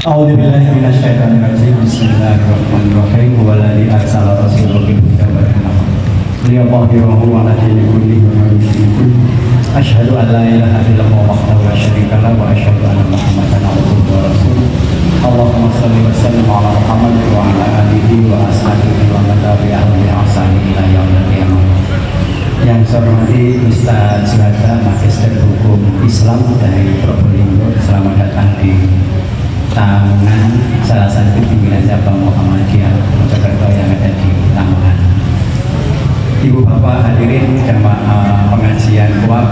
A'udzubillahi minasyaitonirrajim. Bismillahirrahmanirrahim. Walladzi arsala rasulahu bil huda wa dinil haqq liyudhhirahu 'ala dini kullihi wa law yushrikun. Asyhadu an la ilaha illallah wahdahu la syarika lahu wa asyhadu anna Muhammadan 'abduhu wa rasuluh. Allahumma shalli wa sallim 'ala Muhammad wa 'ala alihi wa ashabihi wa man tabi'ahum bi ihsan ila yaumil qiyamah. Yang saya hormati Ustaz Juwada, Magister Hukum Islam dari Probolinggo. Selamat datang di Lamongan, salah satu pimpinan cabang Muhammadiyah Mojokerto yang ada di Lamongan. Ibu bapak hadirin jamaah pengajian kuat,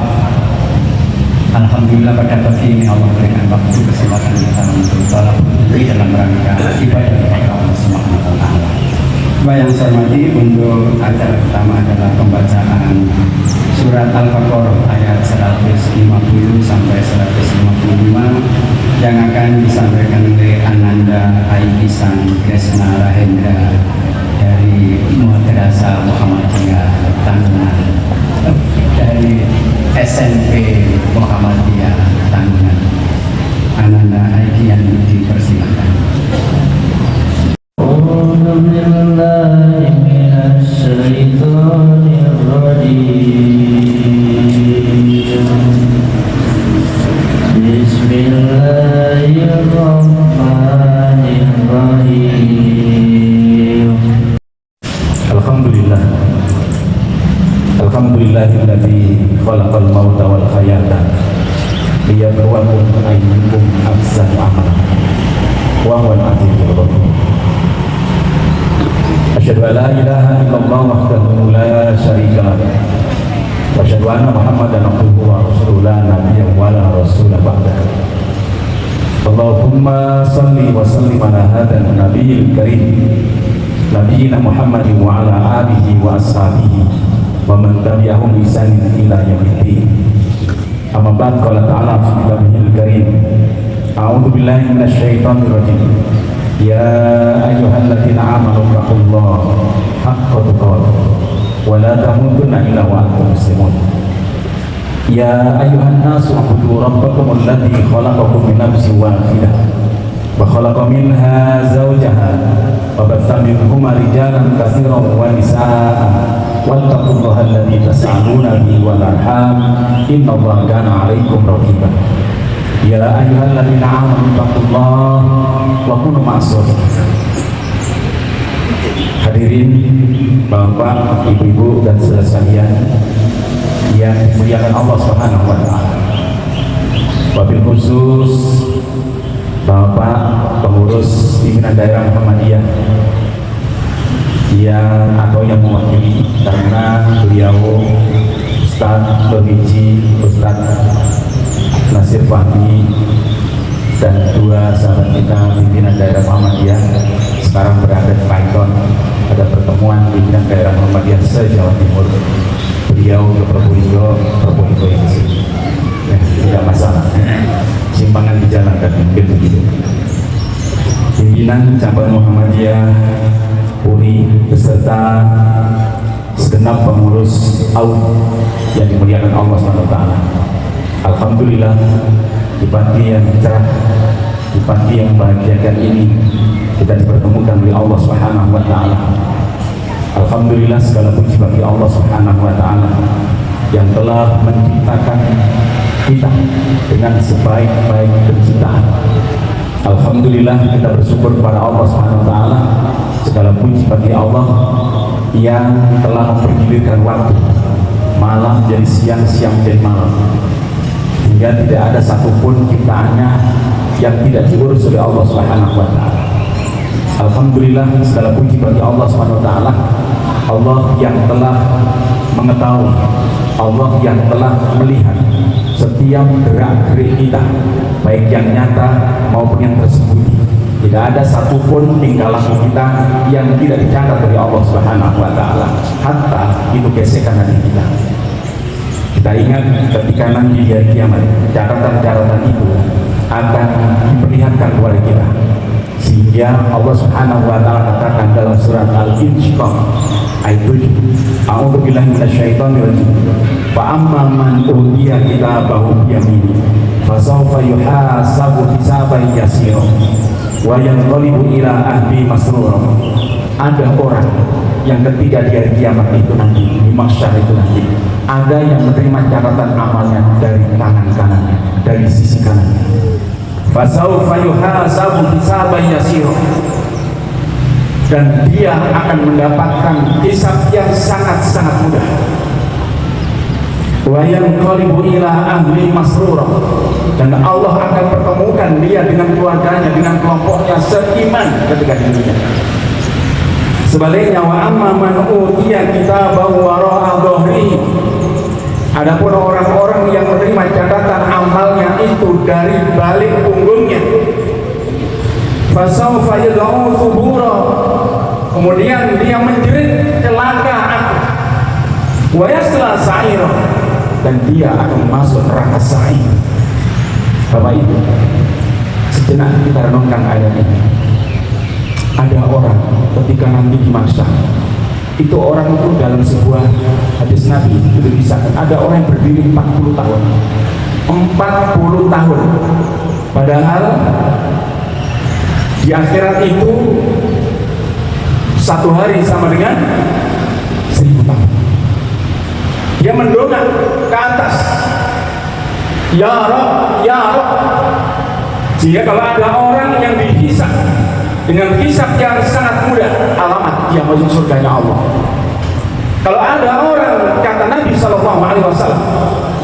alhamdulillah pada pagi ini Allah berikan waktu kesempatan kita untuk sholat dalam rangka ibadah kepada Allah Subhanahu wa Ta'ala. Yang saya hormati, untuk acara pertama adalah pembacaan surat Al-Baqarah ayat 150 sampai 155 yang akan disampaikan oleh Ananda Aikisan Kresna Rahendra dari Madrasah Muhammadiyah Tanungan, dari SMP Muhammadiyah Tanungan. Ananda Aikian dipersilakan. Alhamdulillah. Alhamdulillahilladzi khalaqal mauta wal hayata liyabluwakum ayyukum ahsanu amala wa huwal azizul ghafur. Asyhadu an la ilaha illallah wahdahu la syarika lah wa asyhadu anna Muhammadan abduhu wa rasuluhu la nabiyya wa la rasula ba'dahu. Allahumma salli wa sallim ala hadzal nabiyil karim nabiyina Muhammadin wa ala alihi wa ashabihi wa man tabi'ahum bi ihsanin ila yaumiddin. Amma ba'd, qala ta'ala fi kitabihil karim, a'udzu billahi minasyaitonir rajim. Ya ayyuhalladzina amanu taqullaha haqqa tuqatih wa la tamutunna illa wa antum muslimun. Ya ayyuhan nasu ubudu rabbakum alladzi khalaqakum min nafsin wahidah wa khalaqa minha zawjaha wa batha minhuma rijalan katsiran wa nisaa wattaqullaha alladzi tas'aluna bihi wal arham innallaha kana 'alaikum raqiba. Ya ayyuhalladzina amanu taqullaha wa kunu ma'as-shadiqin. Hadirin Bapak, Ibu-ibu dan saudara sekalian yang dimuliakan Allah Subhanahu wa Ta'ala, wabil khusus Bapak pengurus pimpinan daerah Muhammadiyah yang mewakili, karena beliau Ustadz Berhiji, Ustadz Nasir Fahmi dan dua sahabat kita pimpinan daerah Muhammadiyah sekarang berada di Python. Ada pertemuan pimpinan daerah Muhammadiyah se-Jawa Timur. Beliau ke Probolinggo yang di sini. Ya, tidak masalah. Simpangan di jalan kan mungkin begitu. Pimpinan cabang Muhammadiyah Puri beserta segenap pengurus AUD yang dimuliakan Allah SWT. Alhamdulillah, di pagi yang cerah, di pagi yang membahagiakan ini kita dipertemukan oleh Allah Subhanahu wa Ta'ala. Alhamdulillah, segala puji bagi Allah Subhanahu wa Ta'ala yang telah menciptakan kita dengan sebaik-baik penciptaan. Alhamdulillah, kita bersyukur kepada Allah Subhanahu wa Ta'ala. Segala puji bagi Allah yang telah mempergilirkan waktu malam jadi siang, siang jadi malam, hingga tidak ada satupun ciptaannya yang tidak diurus oleh Allah Subhanahu wa Ta'ala. Alhamdulillah, segala puji bagi Allah Subhanahu wa Ta'ala. Allah yang telah mengetahui, Allah yang telah melihat setiap gerak-gerik kita, baik yang nyata maupun yang tersembunyi. Tidak ada satupun tingkah laku kita yang tidak dicatat oleh Allah Subhanahu wa Ta'ala, hatta itu gesekan hati kita. Kita ingat ketika nanti di hari kiamat, catatan-catatan itu akan diperlihatkan kepada kita, sehingga Allah Subhanahu wa Ta'ala katakan dalam surat Al-Insyiqaq ayat 7, a'udzu billahi minasyaitonir rajim, fa amma man utiya kitabahu bi yaminihi fa sawfa yuhasabu hisaban yasira wa yanqalibu ila ahli masrura. Ada orang yang ketika di hari kiamat itu nanti, di mahsyar itu nanti, ada yang menerima catatan amalnya dari tangan kanannya, dari sisi kanannya. Fasaufa yuhasabu hisaban yasira, dan dia akan mendapatkan hisab yang sangat-sangat mudah. Wa yanqalibu ila ahli masrura, dan Allah akan pertemukan dia dengan keluarganya, dengan kelompoknya seiman ketika di dunia. Sebaliknya, wa amma man utiya kitabahu wara'a dhahri, adapun orang-orang yang menerima catatan amalnya itu dari balik punggungnya, fasawfa yad'u thubura, kemudian dia menjerit celaka aku, wa yasla sa'ira, dan dia akan masuk neraka sa'ir. Bapak Ibu, sejenak kita renungkan ayat ini. Ada orang ketika nanti di mahsyar, itu orang itu dalam sebuah hadis Nabi itu dikisahkan, ada orang yang berdiri 40 tahun 40 tahun, padahal di akhirat itu satu hari sama dengan 1000 tahun. Dia mendongak ke atas, ya Rabb, ya Rabb. Jika kalau ada orang yang dihisab dengan hisab yang sangat mudah, alamat dia masuk surganya Allah. Kalau ada orang, kata Nabi SAW,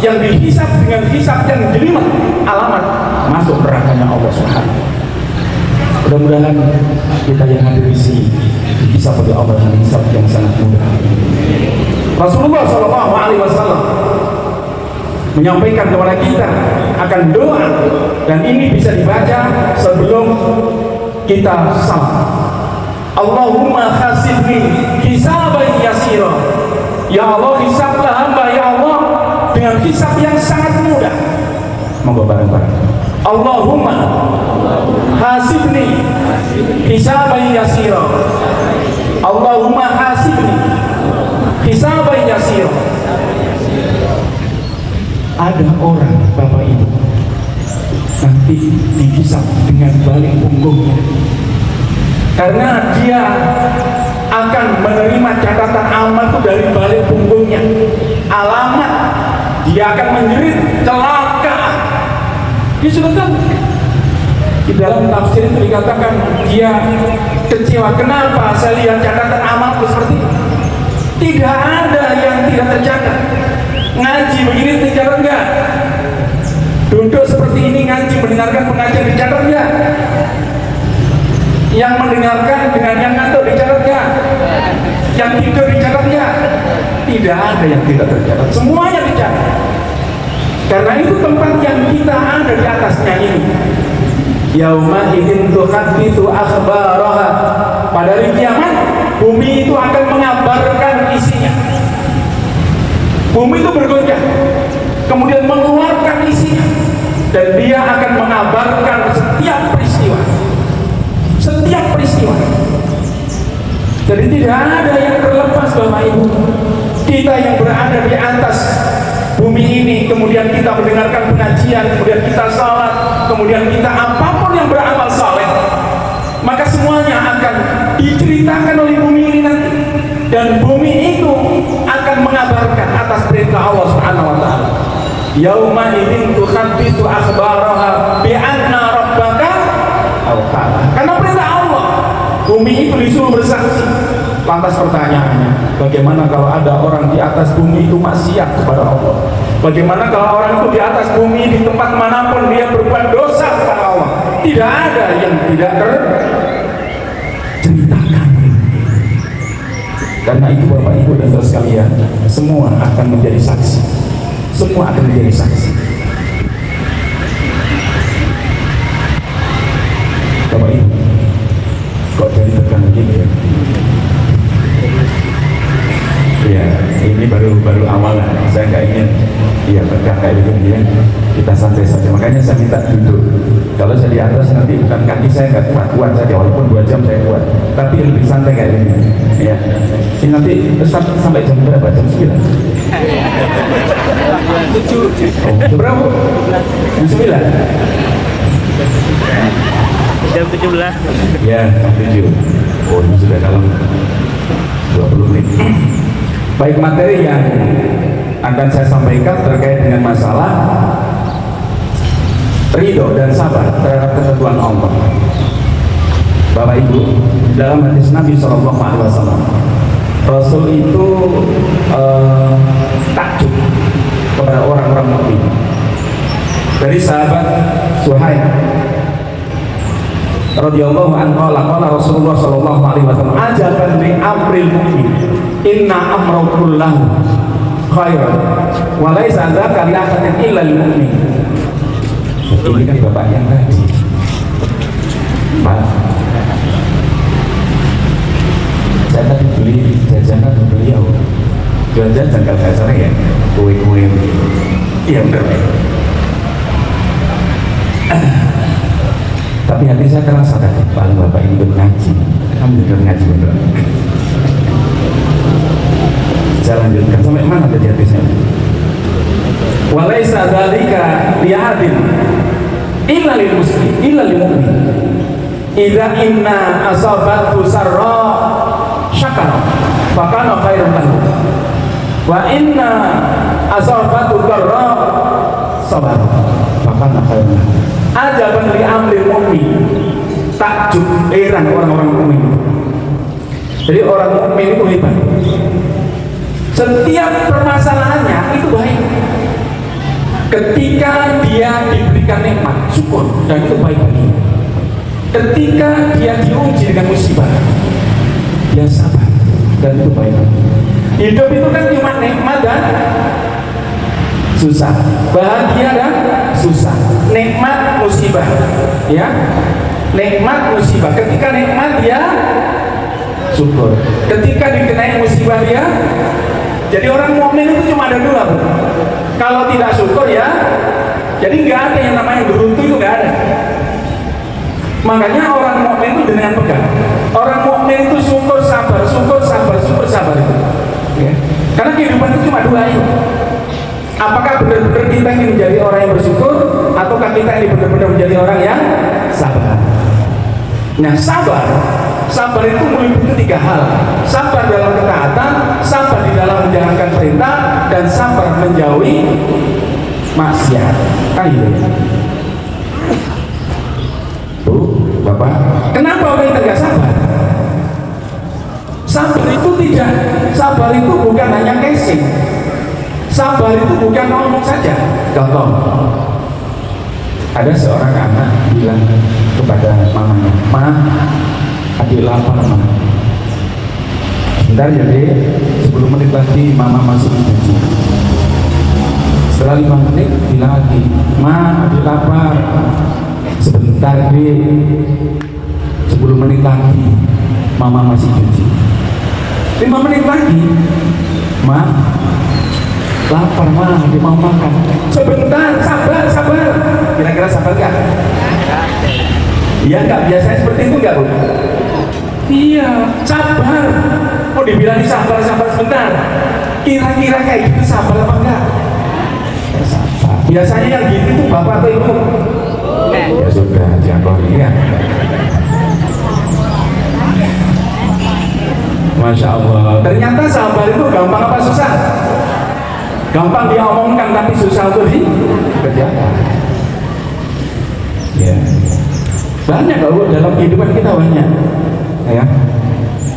yang dihisab dengan hisab yang jelimet, alamat masuk nerakanya Allah Subhanahu. Mudah-mudahan kita yang hadir di sini bisa oleh Allah dengan hisab yang sangat mudah. Rasulullah SAW menyampaikan kepada kita akan doa, dan ini bisa dibaca sebelum kita salat. Allahumma khasibni hisaban yasira, ya Allah hisablah hamba ya Allah dengan hisab yang sangat mudah. Monggo bareng-bareng. Allahumma hasibni hisaban yasira, Allahumma hasibni hisaban yasira. Ada orang, Bapak Ibu, nanti dihisab dengan balik punggungnya, karena dia akan menerima catatan amal itu dari balik punggungnya. Alamat dia akan menjerit celaka. Disebutkan di dalam tafsir itu dikatakan dia kecewa. Kenapa saya lihat catatan amalku seperti ini? Tidak ada yang tidak tercatat. Ngaji begini tercatat enggak? Duduk seperti ini ngaji, mendengarkan pengajian dicatat enggak? Yang mendengarkan dengan yang ngantuk dicatat enggak? Yang tidur dicatat enggak? Tidak ada yang tidak tercatat, semuanya dicatat. Karena itu tempat yang kita ada di atasnya ini. Yauma idzin tuhadditsu akhbaraha, pada hari kiamat bumi itu akan mengabarkan isinya. Bumi itu bergoncang, kemudian mengeluarkan isinya, dan dia akan mengabarkan setiap peristiwa. Setiap peristiwa. Jadi tidak ada yang terlepas, Bapak Ibu. Kita yang berada di atas bumi ini, kemudian kita mendengarkan pengajian, kemudian kita salat, kemudian kita apapun yang beramal saleh, maka semuanya akan diceritakan oleh bumi ini nanti, dan bumi itu akan mengabarkan atas perintah Allah Subhanahu wa taala. Yauma idzin tuhadditsu akhbaraha bi anna rabbaka awqala. Karena perintah Allah, bumi itu disuruh bersaksi. Lantas pertanyaannya, bagaimana kalau ada orang di atas bumi itu maksiat kepada Allah? Bagaimana kalau orang itu di atas bumi, di tempat manapun dia berbuat dosa kepada Allah? Tidak ada yang tidak terceritakan. Karena itu Bapak Ibu dan saudara sekalian, semua akan menjadi saksi. Semua akan menjadi saksi. Bapak Ibu, kok jadi tegang begini ya? Ya, ini baru awal lah. Saya nggak ingin tegang kayak begini ya. Kita santai saja. Makanya saya minta duduk. Kalau saya di atas nanti bukan kaki saya nggak kuat saja, walaupun 2 jam saya kuat, tapi lebih santai kayak gini. Ya, ini nanti sampai jam berapa? Jam 9? Oh, berapa? Jam 9? Jam 17. Ya, jam 7. Oh, ini sudah dalam 20 menit. Baik, materi yang akan saya sampaikan terkait dengan masalah ridho dan sabar terhadap ketentuan Allah. Bapak Ibu, dalam hadis Nabi SAW, Rasul itu takjub kepada orang-orang mukmin. Dari sahabat Suhaib radhiyallahu anhu qala Rasulullah sallallahu alaihi wasallam ajaban li amril mu'min inna amrahu kullahu khairan wa laisa dzaka li ahadin illa lil mu'min. Ini kan bapak yang tadi Pak, saya tadi beli jajanan beliau, jajan kalau nggak salah ya kue-kue, iya benar. Tapi hati saya terasa tadi paling bapak ini ngaji, kamu juga ngaji bener. Saya lanjutkan sampai mana tadi hati saya? Walaisa dzalika li'adin illa lil muslim illa lil mu'min. Idza inna asabatu sarra syakara fakana khairan lahu wa inna asabatu dharra sabara fakana khairan lahu. Ajaban li amril mu'min, takjub heran orang-orang mukmin. Jadi orang mukmin itu hebat. Setiap permasalahannya itu baik. Ketika dia diberikan nikmat, syukur, dan itu baik baginya. Ketika dia diuji dengan musibah, dia sabar, dan itu baik baginya. Hidup itu kan cuma nikmat dan susah, bahagia dan susah, nikmat musibah, ya, nikmat musibah. Ketika nikmat dia syukur, ketika dikenai musibah dia. Jadi orang mukmin itu cuma ada dua, Bu. Kalau tidak syukur ya, jadi nggak ada yang namanya beruntung, itu nggak ada. Makanya orang mukmin itu dengan pegang. Orang mukmin itu syukur sabar, syukur sabar, syukur sabar itu. Ya. Karena kehidupan itu cuma dua itu. Apakah benar-benar kita ingin menjadi orang yang bersyukur, ataukah kita ini benar-benar menjadi orang yang sabar? Nah, sabar itu meliputi tiga hal: sabar dalam ketaatan, sabar di dalam menjalankan perintah, dan sabar menjauhi maksiat. Kan gitu. Bu, Bapak, kenapa orang itu tidak sabar? Sabar itu bukan hanya casing. Sabar itu bukan ngomong saja. Contoh, ada seorang anak bilang kepada mamanya, "Ma, adik lapar, Ma. Sebentar ya dek, 10 menit lagi mama masuk cuci." Setelah 5 menit bilang lagi, "Ma, adik lapar. Sebentar dek, 10 menit lagi mama masih cuci." 5 menit lagi, "Ma, lapar, Ma, dia mau makan." Sebentar, sabar. Kira-kira sabar gak? Iya gak? Biasanya seperti itu gak, Bu? Iya, sabar. Oh, dibilang sabar sebentar. Kira-kira kayak gitu sabar apa enggak? Sabar. Biasanya yang gitu tuh bapak atau ibu? Ya sudah, jangan ya. Masya Allah. Ternyata sabar itu gampang apa susah? Gampang diomongkan tapi susah untuk dikerjakan. Ya, banyak loh dalam kehidupan kita banyak. Ya,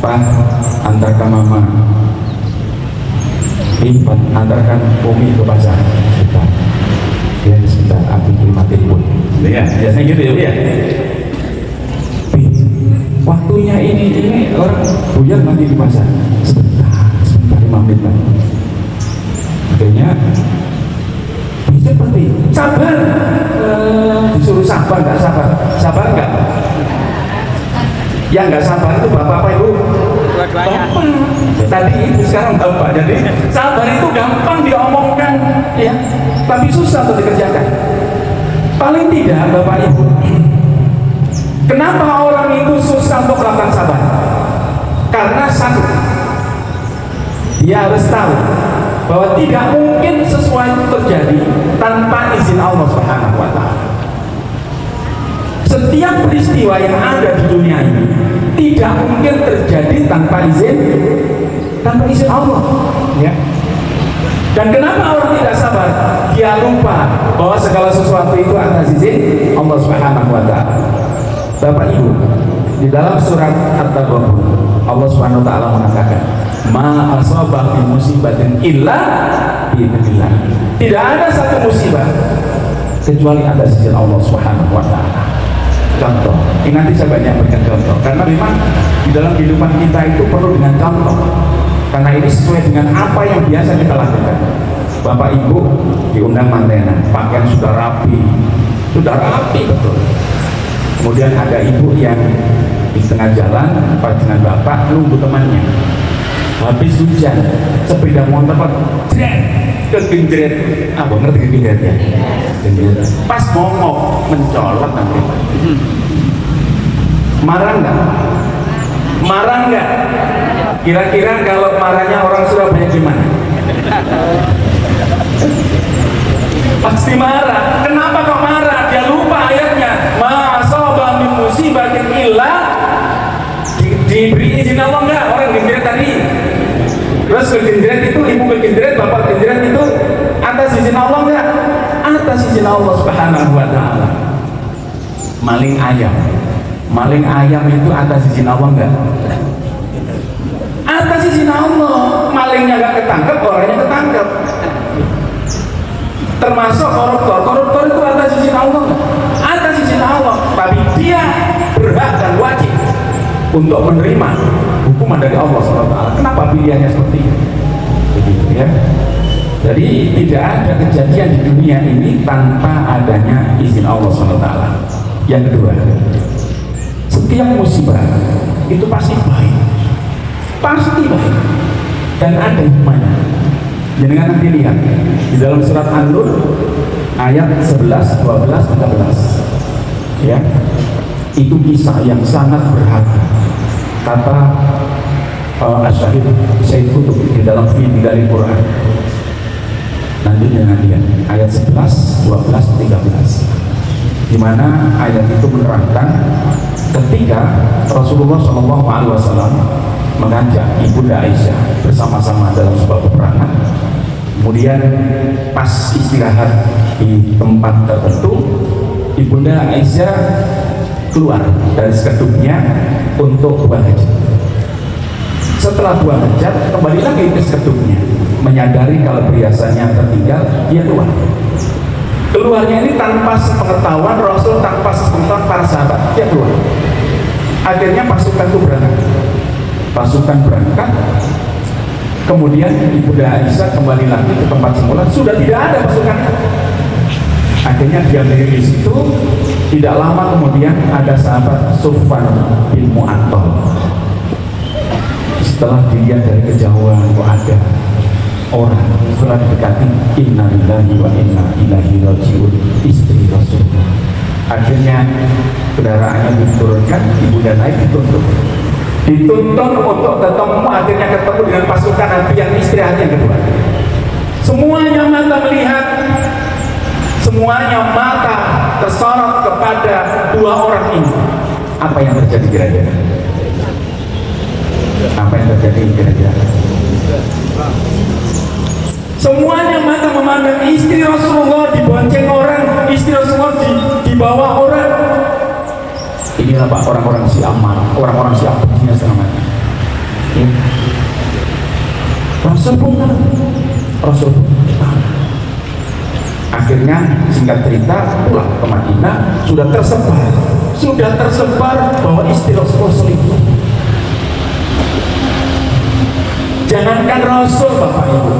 Pak, antarkan mama. Pak, antarkan Umi ke pasar. Sebentar. Ya, sebentar. Aku terima telepon. Ya, biasanya gitu ya. Waktunya ini orang buyar nanti di pasar. Sebentar 5 menit lagi. Akhirnya seperti sabar, disuruh sabar nggak? Yang nggak sabar itu bapak apa ibu? Bapak. Tadi ibu, sekarang bapak. Jadi sabar itu gampang diomongkan, ya, tapi susah untuk dikerjakan. Paling tidak bapak ibu, kenapa orang itu susah untuk melakukan sabar? Karena satu, dia harus tahu bahwa tidak mungkin sesuatu terjadi tanpa izin Allah Subhanahu wa Ta'ala. Setiap peristiwa yang ada di dunia ini tidak mungkin terjadi tanpa izin Allah, ya. Dan kenapa orang tidak sabar? Dia lupa bahwa segala sesuatu itu atas izin Allah Subhanahu wa taala. Bapak Ibu, di dalam surat At-Taghabun Allah Subhanahu wa taala mengatakan, "Ma asaba min musibatin illa bi idznillah." Tidak ada satu musibah kecuali atas izin Allah Subhanahu wa taala. Contoh, ini nanti saya banyak berikan contoh karena memang di dalam kehidupan kita itu perlu dengan contoh. Karena ini sesuai dengan apa yang biasa kita lakukan. Bapak Ibu diundang mantenan, pakaian sudah rapi betul. Kemudian ada ibu yang di tengah jalan pas dengan bapak nunggu temannya. Habis hujan, sepeda motor kegenjret. Abang ngerti kegenjret ya? Pas ngomong mencolok nanti. Marah nggak? Kira-kira kalau marahnya orang Surabaya gimana? Pasti marah. Kenapa kok marah? Dia lupa ayatnya. Ma asaba min musibatin illa diberi izin Allah enggak? Orang genjret tadi. Terus kegenjret itu, ibu kegenjret, bapak kegenjret itu atas izin Allah enggak? Atas izin Allah Subhanahu wa taala. Maling ayam itu atas izin Allah enggak? Atas izin Allah. Malingnya enggak ketangkep, orangnya ketangkep. Termasuk koruptor itu atas izin Allah enggak? Atas izin Allah. Tapi dia berhak dan wajib untuk menerima hukuman dari Allah SWT. Kenapa pilihannya seperti itu? Begitu ya. Jadi tidak ada kejadian di dunia ini tanpa adanya izin Allah SWT. Yang kedua, setiap musibah itu pasti baik, dan ada hikmahnya. Jangan nanti lihat di dalam surat An-Nur ayat 11, 12, 13 ya, itu kisah yang sangat berharga. Kata Asy-Syahid Sayyid Qutb di dalam film dari Quran. Nanti jangan lihat ayat 11, 12, 13 di mana ayat itu menerangkan ketika Rasulullah SAW mengajak Ibunda Aisyah bersama-sama dalam sebuah peperangan. Kemudian pas istirahat di tempat tertentu, Ibunda Aisyah keluar dari sekedupnya untuk buang hajat. Setelah buang hajat, kembali lagi ke sekedupnya, menyadari kalau perhiasannya tertinggal, dia keluar. Keluarnya ini tanpa sepengetahuan Rasul, tanpa sepengetahuan para sahabat, dia keluar. Akhirnya pasukan itu berangkat. Kemudian Ibunda Aisyah kembali lagi ke tempat semula, sudah tidak ada pasukan. Akhirnya dia berdiri di situ. Tidak lama kemudian ada sahabat Sufyan bin Mu'attal. Setelah dilihat dari kejauhan, kok ada orang setelah didekati, inna lillahi wa inna ilaihi raji'un, istri Rasulullah. Akhirnya kendaraannya diturunkan, Ibunda naik dituntun untuk ketemu. Akhirnya ketemu dengan pasukan Nabi yang istirahat yang kedua. Semuanya mata melihat, semuanya mata tersorot kepada dua orang ini. Apa yang terjadi kira-kira? Semuanya mata memandang istri Rasulullah dibonceng orang, istri Rasulullah dibawa orang. Inilah Pak orang-orang Syiah, orang-orang Syiah begini setengah mati. Rasul pun akhirnya singkat cerita pulang ke Madinah, sudah tersebar bahwa istri Rasulullah selingkuh. Jangankan Rasul, Bapak Ibu,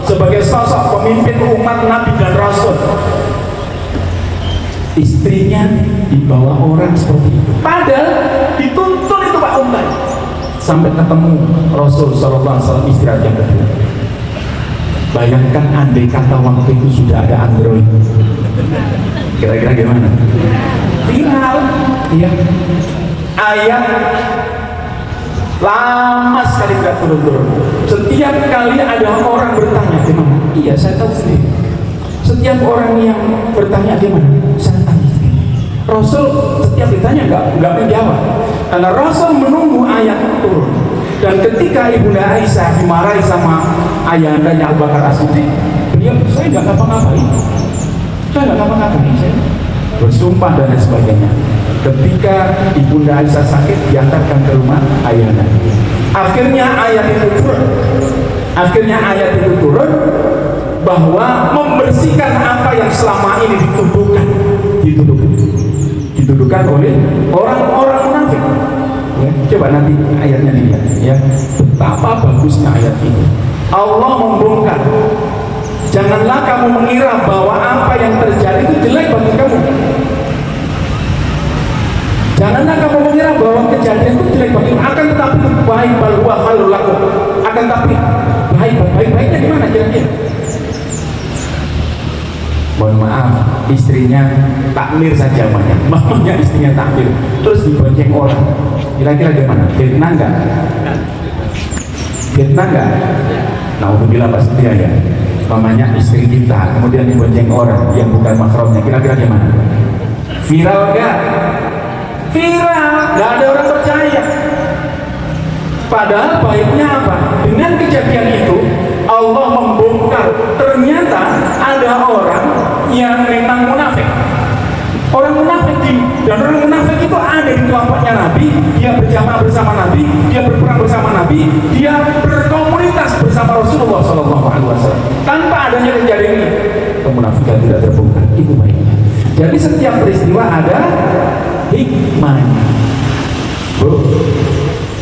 sebagai sosok pemimpin umat Nabi dan Rasul, istrinya dibawa orang seperti itu. Padahal dituntun itu Pak Umar sampai ketemu Rasul Sallallahu Alaihi Wasallam istirahat yang kedua. Bayangkan andai kata waktu itu sudah ada Android, kira-kira gimana? Viral, ya. Ayat lama sekali tidak turun-turun. Setiap kali ada orang bertanya gimana? Iya, saya tahu sendiri. Setiap orang yang bertanya gimana? Saya tahu sendiri. Rasul setiap ditanya nggak menjawab, karena Rasul menunggu ayat turun. Dan ketika Ibunda Aisyah dimarahi sama ayahnya Abu Bakar As-Siddiq, beliau, saya nggak ngapa-ngapain, saya bersumpah dan lain sebagainya. Ketika Ibunda Aisyah sakit, diantarkan ke rumah ayahnya. Akhirnya ayat itu turun bahwa membersihkan apa yang selama ini dituduhkan oleh orang-orang munafik. Ya, coba nanti ayatnya dilihat ya, betapa bagusnya ayat ini. Allah membongkar. Janganlah kamu mengira bahwa apa yang terjadi itu jelek bagi kamu. Janganlah kamu mengira bahwa kejadian itu jelek bagi kamu. Akan tetapi baik, bal huwa khairul lakum. Akan tetapi baik-baiknya gimana kira-kira? Mohon maaf, istrinya takmir saja mamanya istrinya takmir, terus dibonceng orang, kira-kira gimana? Fitnah enggak? Nah, alhamdulillah pasti ya, mamanya istri kita kemudian dibonceng orang yang bukan mahramnya, kira-kira gimana? Viral enggak? Viral, nggak ada orang percaya. Padahal baiknya apa? Dengan kejadian itu Allah membongkar, ternyata ada orang yang memang munafik. Orang munafik dan orang munafik itu ada di kelompoknya Nabi. Dia berjamaah bersama Nabi, dia berperang bersama Nabi, dia berkomunitas bersama Rasulullah SAW. Tanpa adanya kejadian ini, kemunafikan tidak terbongkar. Itu baiknya. Jadi setiap peristiwa ada hikmahnya. Bu,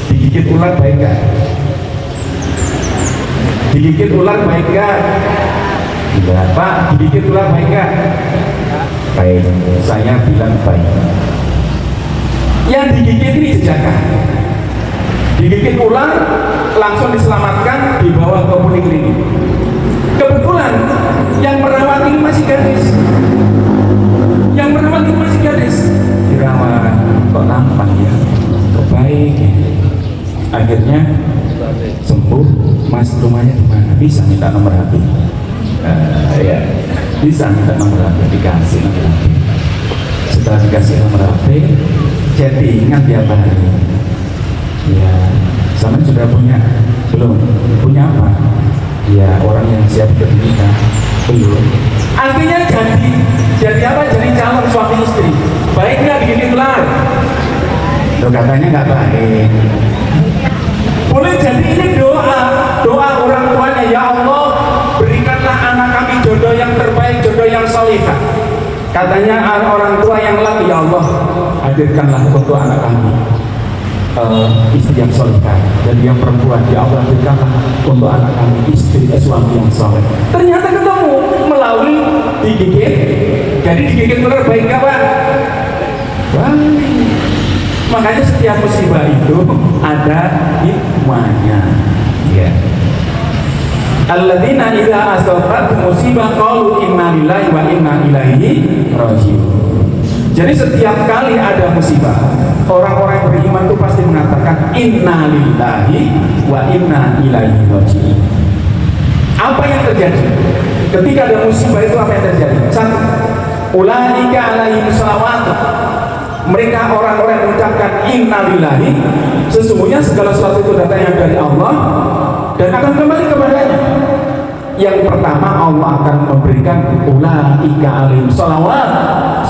digigit ular baik gak? Digigit ular baik gak? Tidak. Pak, digigit ular baik gak? Baik, saya bilang baik. Yang digigit ini jejakah? Digigit ular langsung diselamatkan, dibawa ke poliklinik. Kebetulan yang merawat ini masih gadis. Dirawat, kok tampan ya, kok baik ya. Akhirnya sembuh. Mas, rumahnya di mana? Bisa minta nomor HP? Ya, bisa minta nomor HP, dikasih nomor HP. Setelah dikasih nomor HP, chattingan tiap hari. Ya, sama sudah punya? Belum. Punya apa? Ya, orang yang siap menikah. Belum. Akhirnya jadi apa? Jadi calon suami istri. Baik nggak digigit ular? Loh, katanya nggak baik. Boleh jadi ini doa orang tuanya, ya Allah berikanlah anak kami jodoh yang terbaik, jodoh yang salihah. Katanya orang tua yang laki, ya Allah hadirkanlah untuk anak kami istri yang salihah. Dan yang perempuan, ya Allah hadirkanlah untuk anak kami suami yang saleh. Ternyata ketemu melalui digigit. Jadi digigit ular baik nggak Pak? Baik. Makanya setiap musibah itu ada hikmahnya. Ya. Alladzina idza asabat musibah qalu inna lillahi wa inna ilaihi raji'un. Jadi setiap kali ada musibah, orang-orang yang beriman itu pasti mengatakan inna lillahi wa inna ilaihi raji'un. Apa yang terjadi? Ketika ada musibah itu apa yang terjadi? Satu, ulaika alaihim salawatu. Mereka orang-orang yang mengucapkan innalillahi, sesungguhnya segala sesuatu itu datangnya dari Allah dan akan kembali kepadanya. Yang pertama, Allah akan memberikan ulaika alaihim salawat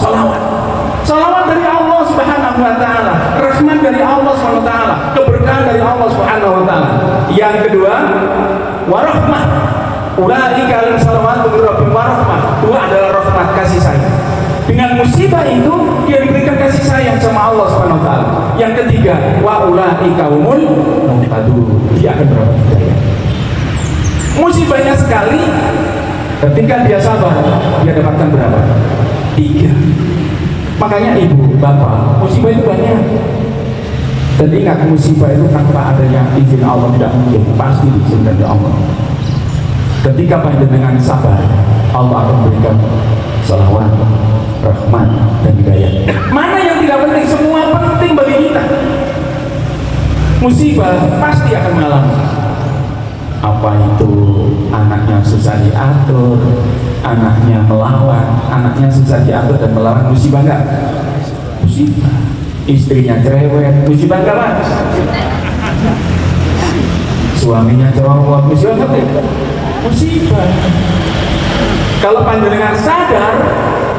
dari Allah subhanahu wa ta'ala, rahmat dari Allah subhanahu wa ta'ala, keberkahan dari Allah subhanahu wa ta'ala. Yang kedua, warahmah, ulaika alaihim salawat dari Rabbim warahmah. Dua adalah rahmat, kasih sayang. Dengan musibah itu dia diberikan kasih sayang sama Allah Subhanahu wa taala. Yang ketiga, wa ulaika humul muhtadun. Dia akan berapa hidayah. Musibahnya sekali, ketika dia sabar, dia dapatkan berapa? 3. Makanya ibu, bapak, musibah itu banyak. Dan ingat, musibah itu tanpa adanya izin Allah tidak mungkin, pasti diizinkan oleh Allah. Ketika panjenengan sabar, Allah akan berikan salawat, rahmat, dan hidayah. Mana yang tidak penting? Semua penting bagi kita. Musibah pasti akan mengalami. Apa itu? Anaknya susah diatur, anaknya melawan, anaknya susah diatur dan melawan, musibah enggak? musibah. Istrinya cerewet, musibah nggak Pak? Suaminya cerewet, musibah nggak? Musibah. Kalau panjenengan sadar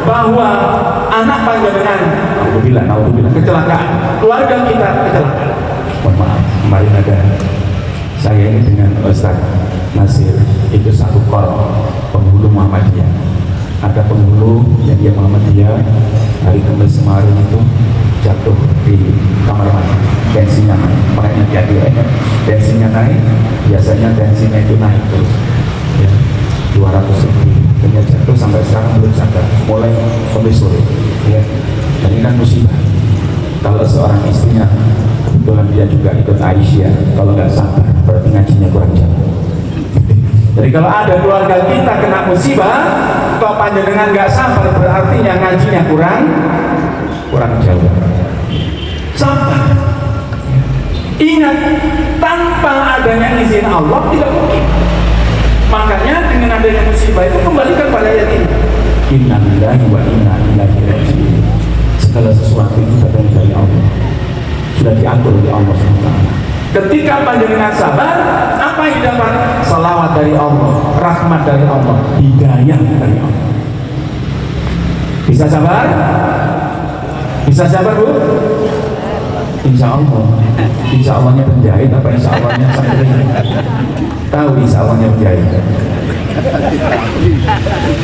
bahwa anak panjenengan, naudzubillah, kecelakaan, keluarga kita kecelakaan. Mohon maaf, kemarin ada saya ini dengan Ustaz Nasir, itu satu kol penghulu Muhammadiyah. Ada penghulu yang dia Muhammadiyah, hari Kamis kemarin itu jatuh di kamar mandi, tensinya naik, makanya hati-hati, tensinya naik, biasanya tensinya itu naik terus ya, 200 lebih, akhirnya jatuh sampai sekarang belum sadar, mulai Kamis sore ya. Dan ini kan musibah. Kalau seorang istrinya, kebetulan dia juga ikut Aisyah, kalau nggak sabar berarti ngajinya kurang jauh. Jadi kalau ada keluarga kita kena musibah, kok panjenengan nggak sabar berarti yang ngajinya kurang jauh. Sabar. Ingat, tanpa adanya izin Allah tidak mungkin. Makanya dengan adanya musibah itu kembalikan pada ayat ini. Inna lillahi wa inna ilaihi raji'un. Segala sesuatu itu datang dari Allah, sudah diatur oleh Allah SWT. Ketika panjenengan sabar, apa yang dapat? Salawat dari Allah, rahmat dari Allah, hidayah dari Allah. Bisa sabar? Bisa sabar Bu? Insya Allahnya penjahit apa insya Allahnya santri? Tahu insya Allahnya penjahit.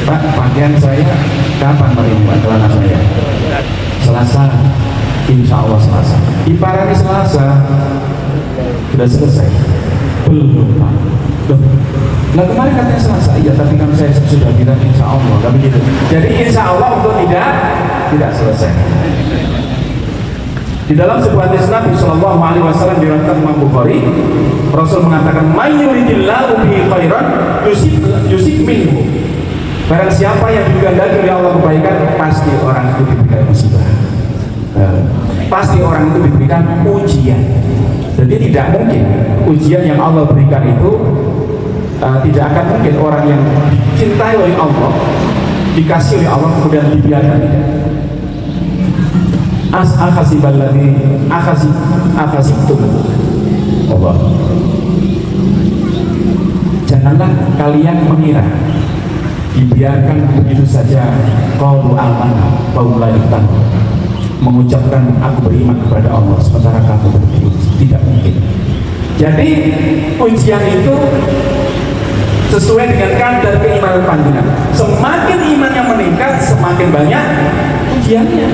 Pak, pakaian saya kapan merimuan celana saya? Selasa, insya Allah Selasa. Iparani Selasa sudah selesai? Belum Pak. Nah kemarin katanya Selasa, iya tapi kan saya sudah bilang insya Allah, kan begitu. Jadi insya Allah untuk tidak selesai. Di dalam sebuah hadis Nabi Shallallahu Alaihi Wasallam diriwayatkan Imam Bukhari, Rasul mengatakan, "May yuridillahu bihi khairan yusib minhu." Barang siapa yang dikehendaki oleh Allah kebaikan, pasti orang itu diberikan musibah. Pasti orang itu diberikan ujian. Jadi tidak mungkin ujian yang Allah berikan itu tidak akan mungkin orang yang dicintai oleh Allah, dikasih oleh Allah kemudian dibiarkan. Akhasibtum Allah. Janganlah kalian mengira dibiarkan begitu saja qalu amanna wa hum la yuftanun, mengucapkan aku beriman kepada Allah sementara kamu diuji. Tidak mungkin. Jadi ujian itu sesuai dengan kadar keimanan panjenengan. Semakin imannya meningkat, semakin banyak ujiannya.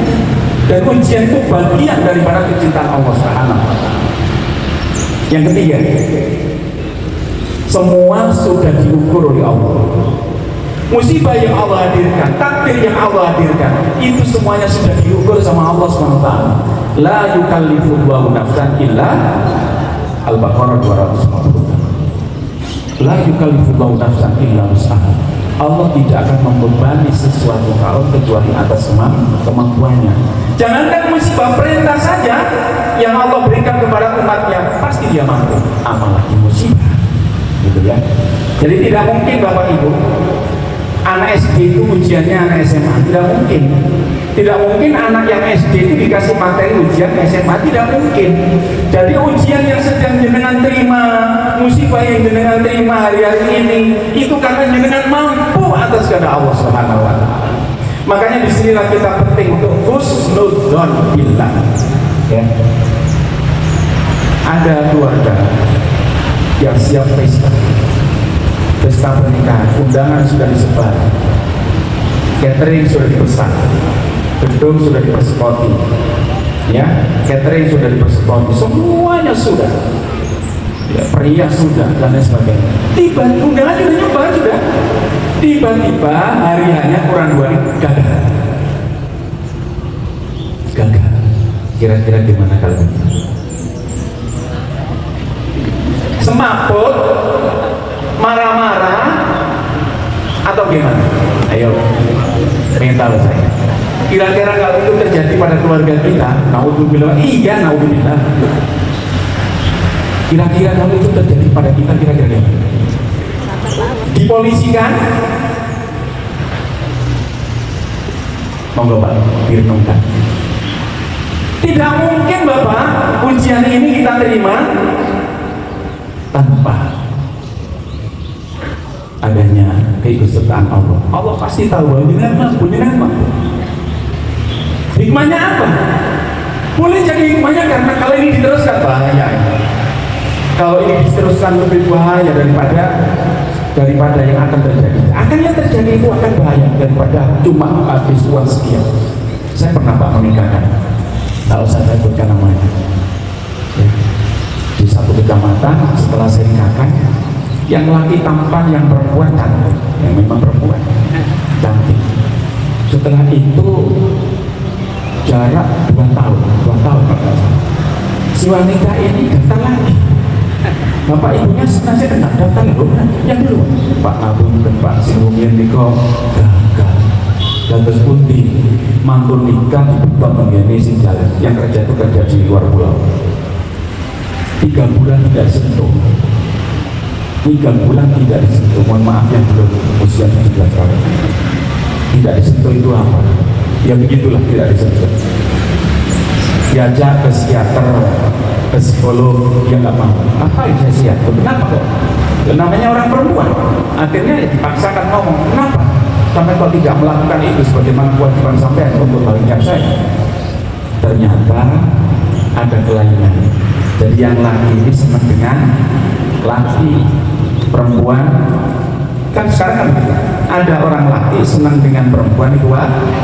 Dan ujian itu bagian daripada kecintaan Allah Subhanahu wa Ta'ala. Yang ketiga, semua sudah diukur oleh Allah. Musibah yang Allah hadirkan, takdir yang Allah hadirkan, itu semuanya sudah diukur sama Allah Subhanahu wa Ta'ala. La yukallifullahu nafsan illa, Al-Baqarah 250. La yukallifullahu nafsan illa wus'aha. Allah tidak akan membebani sesuatu kaum kecuali atas kemampuannya. Jangankan musibah, perintah saja yang Allah berikan kepada umatnya pasti dia mampu, apalagi musibah, gitu ya. Jadi tidak mungkin Bapak Ibu anak SD itu ujiannya anak SMA, tidak mungkin. Tidak mungkin anak yang SD itu dikasih materi ujian SMA, tidak mungkin. Jadi ujian yang sedang jenengan terima, musibah yang jenengan terima hari-hari ini, itu karena jenengan mampu atas kehendak Allah Subhanahu wa Ta'ala. Makanya disinilah kita penting untuk husnudzon billah. Ya. Ada keluarga yang siap pesta pernikahan, undangan sudah disebar, catering sudah dipesan, gedung sudah dipersekoti, ya, catering sudah dipersekoti, semuanya sudah, ya, perias sudah dan lain sebagainya. Undangan sudah nyebar sudah. Tiba-tiba hari hanya kurang 2 hari gagal. Kira-kira gimana kalian? Semaput, marah-marah, atau gimana? Ayo, pengen tahu saya. Kira-kira kalau itu terjadi pada keluarga kita, naudzubillah, iya naudzubillah. Kira-kira kalau itu terjadi pada kita, kira-kira gimana? Dipolisikan? Monggo Pak, direnungkan. Tidak mungkin Bapak ujian ini kita terima tanpa adanya keikutsertaan Allah. Allah pasti tahu bahwa jenengan mampu. Hikmahnya apa? Boleh jadi hikmahnya karena kalau ini diteruskan bahaya. Kalau ini diteruskan lebih bahaya daripada yang akan terjadi. Yang terjadi itu akan bahaya daripada cuma habis uang sekian. Saya pernah Pak menikahkan, nggak usah saya sebutkan namanya. Ya. Di satu kecamatan setelah saya nikahkan, yang laki tampan, yang perempuan cantik, yang memang perempuan cantik. Setelah itu jarak 2 tahun si wanita ini daftar lagi. Bapak ibunya senasib enak daftar loh, yang dulu Pak Nabung dan Pak Sinumien Niko gagal putih mantun nikah dibuka mengenai si jalan yang kerja itu kerja di luar pulau. 3 bulan tidak sentuh. 3 bulan tidak disentuh. Mohon maaf yang belum usia 17 tahun. Tidak disentuh itu apa? Ya begitulah, tidak disentuh. Diajak ke psikiater, ke psikolog, dia nggak mau. Apa yang saya siap? Kenapa kok? Namanya orang perempuan. Akhirnya ya dipaksakan ngomong. Kenapa? Sampai kok tidak melakukan itu sebagaimana kewajiban sampai untuk mengingat saya. Ternyata ada kelainan. Jadi yang laki ini senang dengan laki, perempuan kan sekarang kan begitu. Ada orang laki senang dengan perempuan itu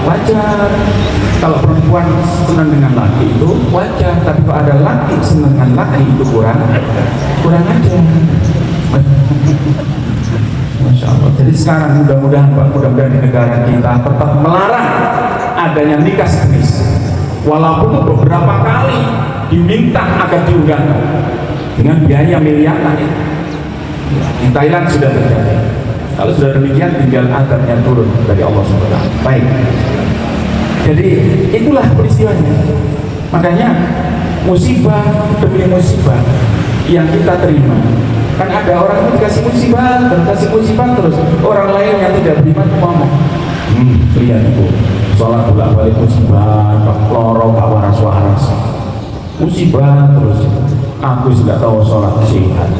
wajar. Kalau perempuan senang dengan laki itu wajar. Tapi kalau ada laki senang dengan laki itu kurang aja. Masya Allah. Jadi sekarang mudah-mudahan di negara kita tetap melarang adanya nikah sejenis. Walaupun beberapa kali diminta agar diundangkan dengan biaya miliaran. Di Thailand sudah terjadi. Kalau sudah demikian tinggal azabnya turun dari Allah SWT. Baik. Jadi itulah peristiwanya. Makanya musibah demi musibah yang kita terima. Kan ada orang yang dikasih musibah terus orang lain yang tidak beriman ngomong. Lihat itu, sholat bolak-balik musibah, loro gak waras-waras. Musibah terus. Aku sudah tahu sholat sehat.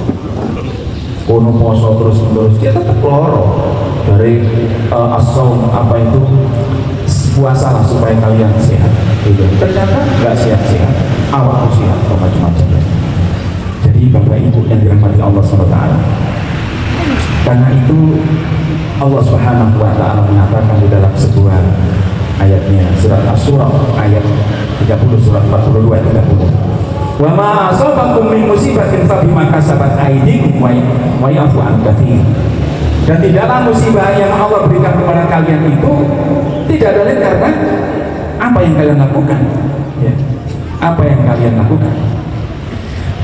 Kono poso terus dia tetap loro dari as-shaum apa itu puasa lah supaya kalian sehat. Gitu. Ternyata nggak sehat-sehat, awak sehat, macam-macam. Jadi Bapak Ibu yang dirahmati Allah SWT. Karena itu Allah Subhanahu Wa Taala mengatakan di dalam sebuah ayatnya surat Asy-Syura ayat 30 surat 42 ayat 30. Wa ma asabakum min musibatin fa bima kasabat aydikum wa ya'fu an katsir. Dan tidaklah musibah yang Allah berikan kepada kalian itu tidak ada lain karena apa yang kalian lakukan, ya. Apa yang kalian lakukan.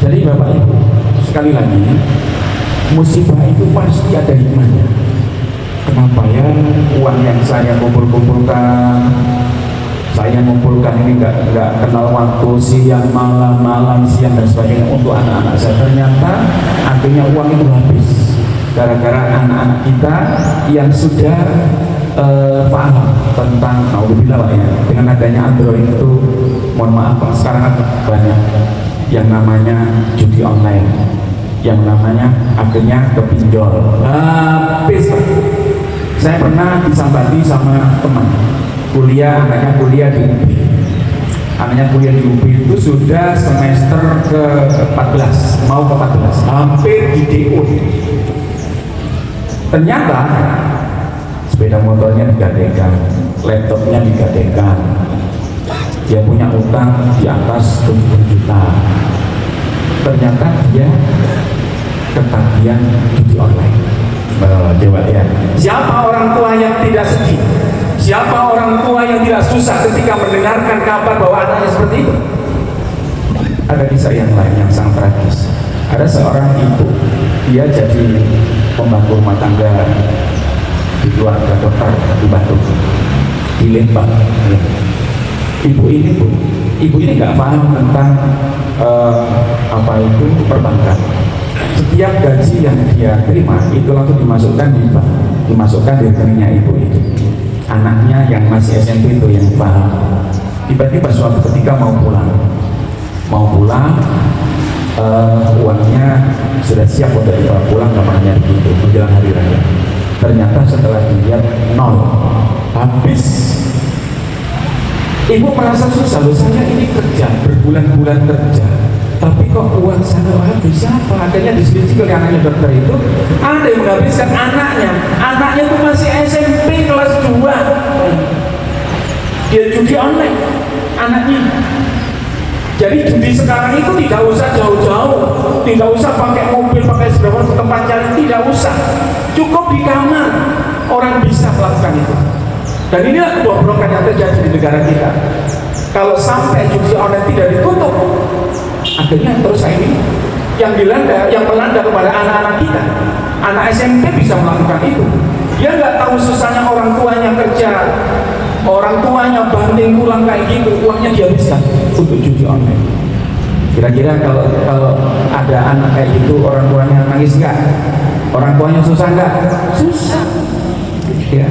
Jadi Bapak Ibu, sekali lagi musibah itu pasti ada hikmahnya. Kenapa ya uang yang saya kumpulkan ini nggak kenal waktu, siang malam siang dan sebagainya untuk anak-anak saya. Ternyata akhirnya uang itu habis gara-gara anak-anak kita yang sudah paham tentang naudzubillah ya, dengan adanya Android itu, mohon maaf sekarang banyak yang namanya judi online, yang namanya akhirnya kepinjol habis. Saya pernah disambati sama teman anaknya kuliah di UPI. Anaknya kuliah di UPI itu sudah semester ke-14, mau ke-14, hampir di DO. Ternyata sepeda motornya digadekan, laptopnya digadekan, dia punya utang di atas 70 juta. Ternyata dia ketagihan judi online. Coba ya, siapa orang tua yang tidak sedih? Siapa orang tua yang tidak susah ketika mendengarkan kabar bahwa anaknya seperti itu? Ada kisah yang lain yang sangat tragis. Ada seorang ibu, dia jadi pembantu rumah tangga di keluarga dokter di Batu, di Lembang. Ibu ini nggak paham tentang apa itu perbankan. Setiap gaji yang dia terima itu langsung dimasukkan di rekeningnya ibu itu. Anaknya yang masih SMP itu yang paham. Tiba-tiba suatu ketika mau pulang, uangnya sudah siap untuk dibawa pulang, namanya begitu menjelang hari raya. Ternyata setelah dilihat nol, habis. Ibu merasa susah, loh saya ini kerja berbulan-bulan kerja, tapi kok uang saya habis. Siapa? Akhirnya diskusi oleh anaknya dokter itu, ada yang menghabiskan anaknya itu masih SMP kelas 2, dia judi online anaknya. Jadi judi sekarang itu tidak usah jauh-jauh, tidak usah pakai mobil, pakai sepeda ke tempat cari, tidak usah, cukup di kamar orang bisa melakukan itu. Dan inilah kebobrokan yang terjadi di negara kita. Kalau sampai judi online tidak ditutup, akhirnya terus ini yang melanda kepada anak-anak kita. Anak SMP bisa melakukan itu. Dia nggak tahu susahnya orang tuanya kerja, orang tuanya banting pulang kayak gitu, uangnya dihabiskan untuk judi online. Kira-kira kalau ada anak kayak gitu, orang tuanya nangis nggak? Orang tuanya susah nggak? Susah. Ya.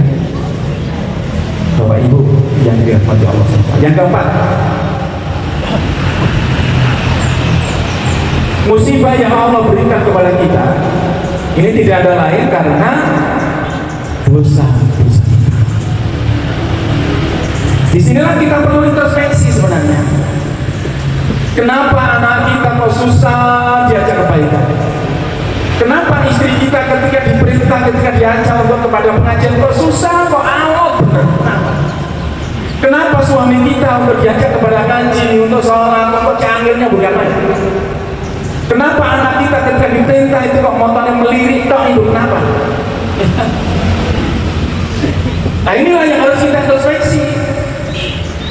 Bapak Ibu yang dirahmati Allah SWT. Yang keempat, musibah yang Allah berikan kepada kita ini tidak ada lain karena dosa. Disinilah kita perlu introspeksi sebenarnya. Kenapa anak kita kok susah diajak kebaikan? Kenapa istri kita ketika diperintah, ketika diajak untuk kepada pengajian kok susah, kok alot? Kenapa suami kita untuk diajak kepada ngaji, untuk sholat, kok canggihnya bukan main? Kenapa anak kita ketika diperintah itu kok motornya melirik, toh itu kenapa? Nah inilah yang harus kita introspeksi.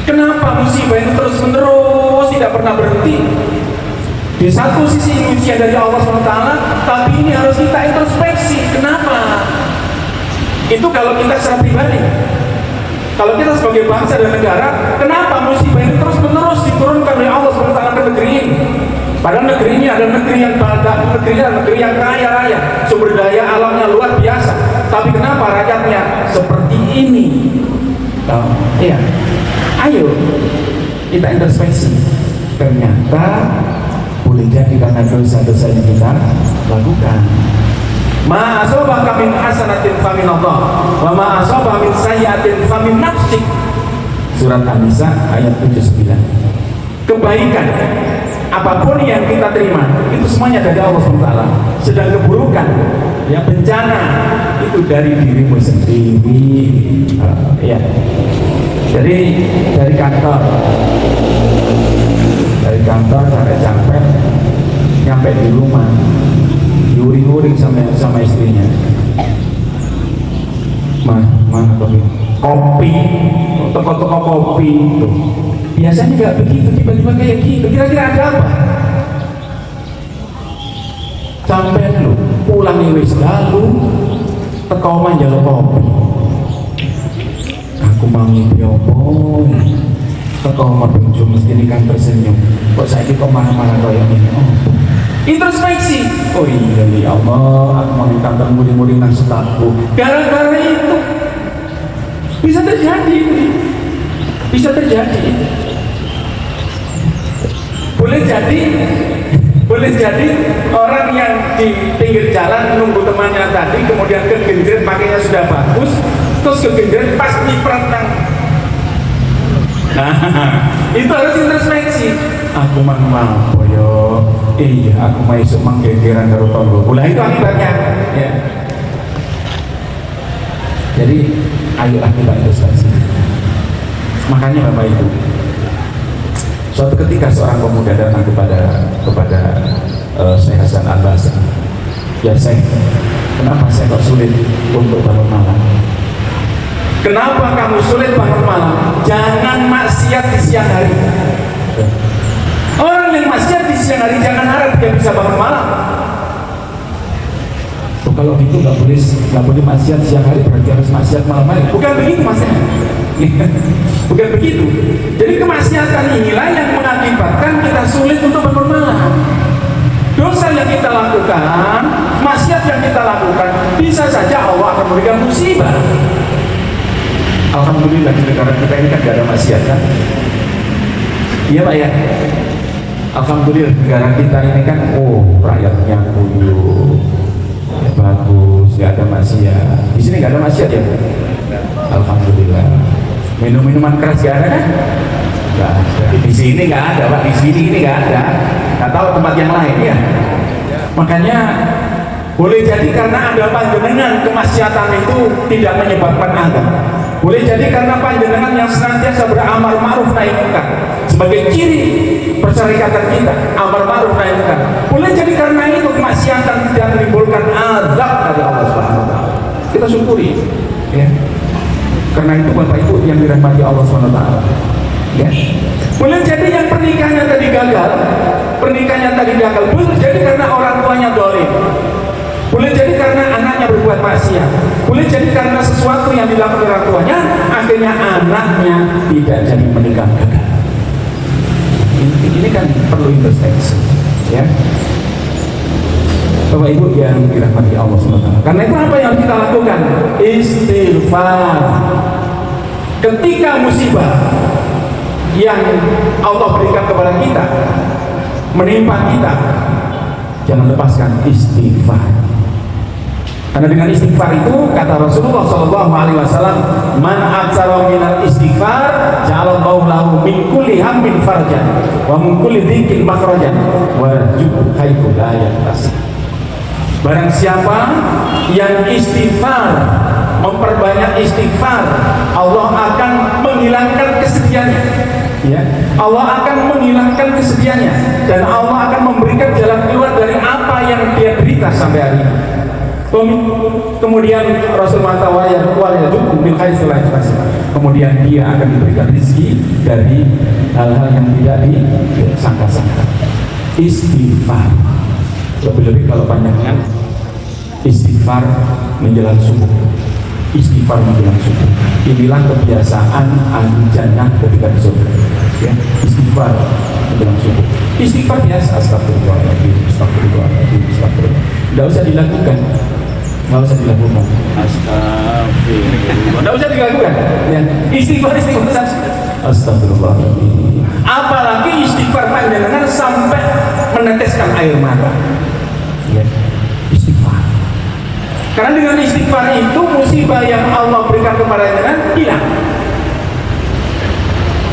Kenapa musibah ini terus menerus tidak pernah berhenti? Di satu sisi ini ujian dari Allah SWT, tapi ini harus kita introspeksi. Kenapa? Itu kalau kita secara pribadi. Kalau kita sebagai bangsa dan negara, kenapa musibah ini terus menerus diturunkan oleh Allah SWT ke negeri ini? Padahal negeri ini adalah negeri yang negeri yang kaya raya, sumber daya alamnya luar biasa. Tapi kenapa rakyatnya seperti ini? Iya. Ayo kita introspeksi. Ternyata boleh jadi karena dosa-dosa yang kita lakukan. Ma asabaka min hasanatin famin Allah, wa ma asabaka min sayyi'atin famin nafsik. Surat An-Nisa ayat 79. Kebaikan apapun yang kita terima itu semuanya dari Allah SWT. Sedang keburukan, ya bencana itu dari dirimu sendiri. Ya. Jadi dari kantor capek nyampe di rumah diuring-uring sama istrinya, mana kopi, toko-toko kopi tuh. Biasanya nggak begitu, tiba-tiba kayak gitu. Kira-kira ada apa? Sampai lu pulang nih wis lalu teko omah njaluk kopi. Aku mau ngipi opo? Teko omah bojo mesti kan tersenyum. Kok saiki kok marah-marah koyo ngene? Introspeksi. Oh iya ya Allah, aku mau ditantang muring-muring nang stafku. Gara-gara itu bisa terjadi. Boleh jadi orang yang di pinggir jalan nunggu temannya tadi, kemudian kegenjret pakainya sudah bagus, terus kegenjret pas nyiprat nang. Itu harus introspeksi. Aku mah mampu yo. Iya, aku mah iso manggegeran karo tonggo. Mulai itu akibatnya. Ya. Jadi ayolah kita introspeksi. Makanya Bapak Ibu, suatu ketika seorang pemuda datang kepada Syekh Hasan Al-Basri. Ya Syekh, kenapa saya kok sulit untuk bangun malam? Kenapa kamu sulit bangun malam? Jangan maksiat di siang hari. Orang yang maksiat di siang hari jangan harap dia bisa bangun malam. Kalau gitu nggak boleh maksiat siang hari, berarti harus maksiat malam hari. Bukan begitu maksudnya. Bukan begitu. Jadi kemaksiatan inilah yang mengakibatkan kita sulit untuk bangun malam. Dosa yang kita lakukan, maksiat yang kita lakukan, bisa saja Allah akan memberikan musibah. Alhamdulillah di negara kita ini kan gak ada maksiat kan. Iya Pak ya. Alhamdulillah negara kita ini kan rakyatnya kuyup, ya, bagus, nggak ada maksiat. Di sini nggak ada maksiat ya. Alhamdulillah. Minum-minuman keras nggak ada kan? Nggak ada. Di sini nggak ada Pak. Di sini ini nggak ada. Nggak tahu tempat yang lain ya. Makanya boleh jadi karena ada panjenengan kemaksiatan itu tidak menyebabkan azab. Boleh jadi karena panjenengan yang senantiasa beramal ma'ruf nahi munkar sebagai ciri persyarikatan kita, amal ma'ruf nahi munkar. Boleh jadi karena itu kemaksiatan tidak menimbulkan azab dari Allah Subhanahu wa taala. Kita syukuri ya. Karena itu Bapak Ibu yang dirahmati Allah Subhanahu wa taala. Ya. Boleh jadi yang pernikahannya tadi gagal, boleh jadi karena orang tuanya dolim. Boleh jadi karena anaknya berbuat maksiat. Boleh jadi karena sesuatu yang dilakukan orang tuanya, akhirnya anaknya tidak jadi menikah gagal. Ini kan perlu introspeksi, ya. Bapak Ibu yang dirahmati Allah SWT. Karena itu apa yang kita lakukan? Istighfar. Ketika musibah yang Allah berikan kepada kita menimpa kita, jangan lepaskan istighfar. Karena dengan istighfar itu kata Rasulullah SAW, man aksara minal istighfar ja'alallahu lahu min kulli hammin farjan wa min kulli dhikin makhrajan wa yarzuqhu haitsu la yahtasib. Barang siapa yang istighfar, memperbanyak istighfar, Allah akan menghilangkan kesedihannya. Ya, Allah akan menghilangkan kesedihannya dan Allah akan memberikan jalan keluar dari apa yang dia derita sampai hari ini. Kemudian Rasul mengatakan kemudian dia akan diberikan rezeki dari hal-hal yang tidak disangka-sangka. Istighfar, lebih-lebih kalau panjangnya istighfar menjelang subuh. Istighfar menjelang subuh. Inilah kebiasaan ahli jannah ketika di surga. Ya, istighfar menjelang subuh. Istighfar biasa, astagfirullahaladzim, astagfirullahaladzim, astagfirullah. Tidak usah dilakukan. Nggak usah dilakukan. Astagfirullah. Nggak usah dilakukan. Ya. Istighfar saja. Astagfirullahaladzim. Apalagi istighfar panjenengan sampai meneteskan air mata. Ya. Istighfar. Karena dengan istighfar itu musibah yang Allah berikan kepada jenengan hilang.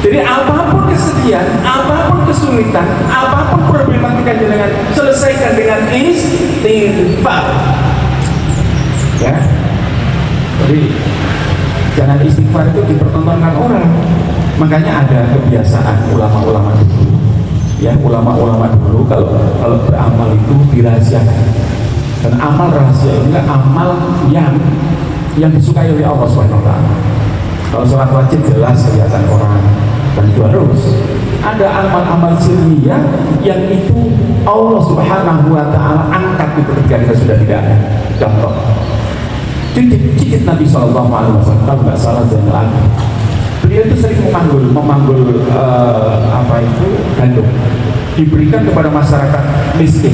Jadi apapun kesedihan, apapun kesulitan, apapun problematika jenengan, selesaikan dengan istighfar. Ya, jadi jangan istighfar itu dipertontonkan orang. Makanya ada kebiasaan ulama-ulama dulu. Ya, ulama-ulama dulu kalau beramal itu dirahasiakan. Dan amal rahasia ini amal yang disukai oleh Allah Subhanahu wa taala. Kalau sholat wajib jelas kelihatan orang, dan itu harus. Ada amal-amal sirriyah yang itu Allah Subhanahu wa taala angkat itu ketika kita sudah tidak ada. Contoh, cicit Nabi Shallallahu Alaihi Wasallam, kalau nggak salah Zainal Abidin, beliau itu sering memanggul gandum, diberikan kepada masyarakat miskin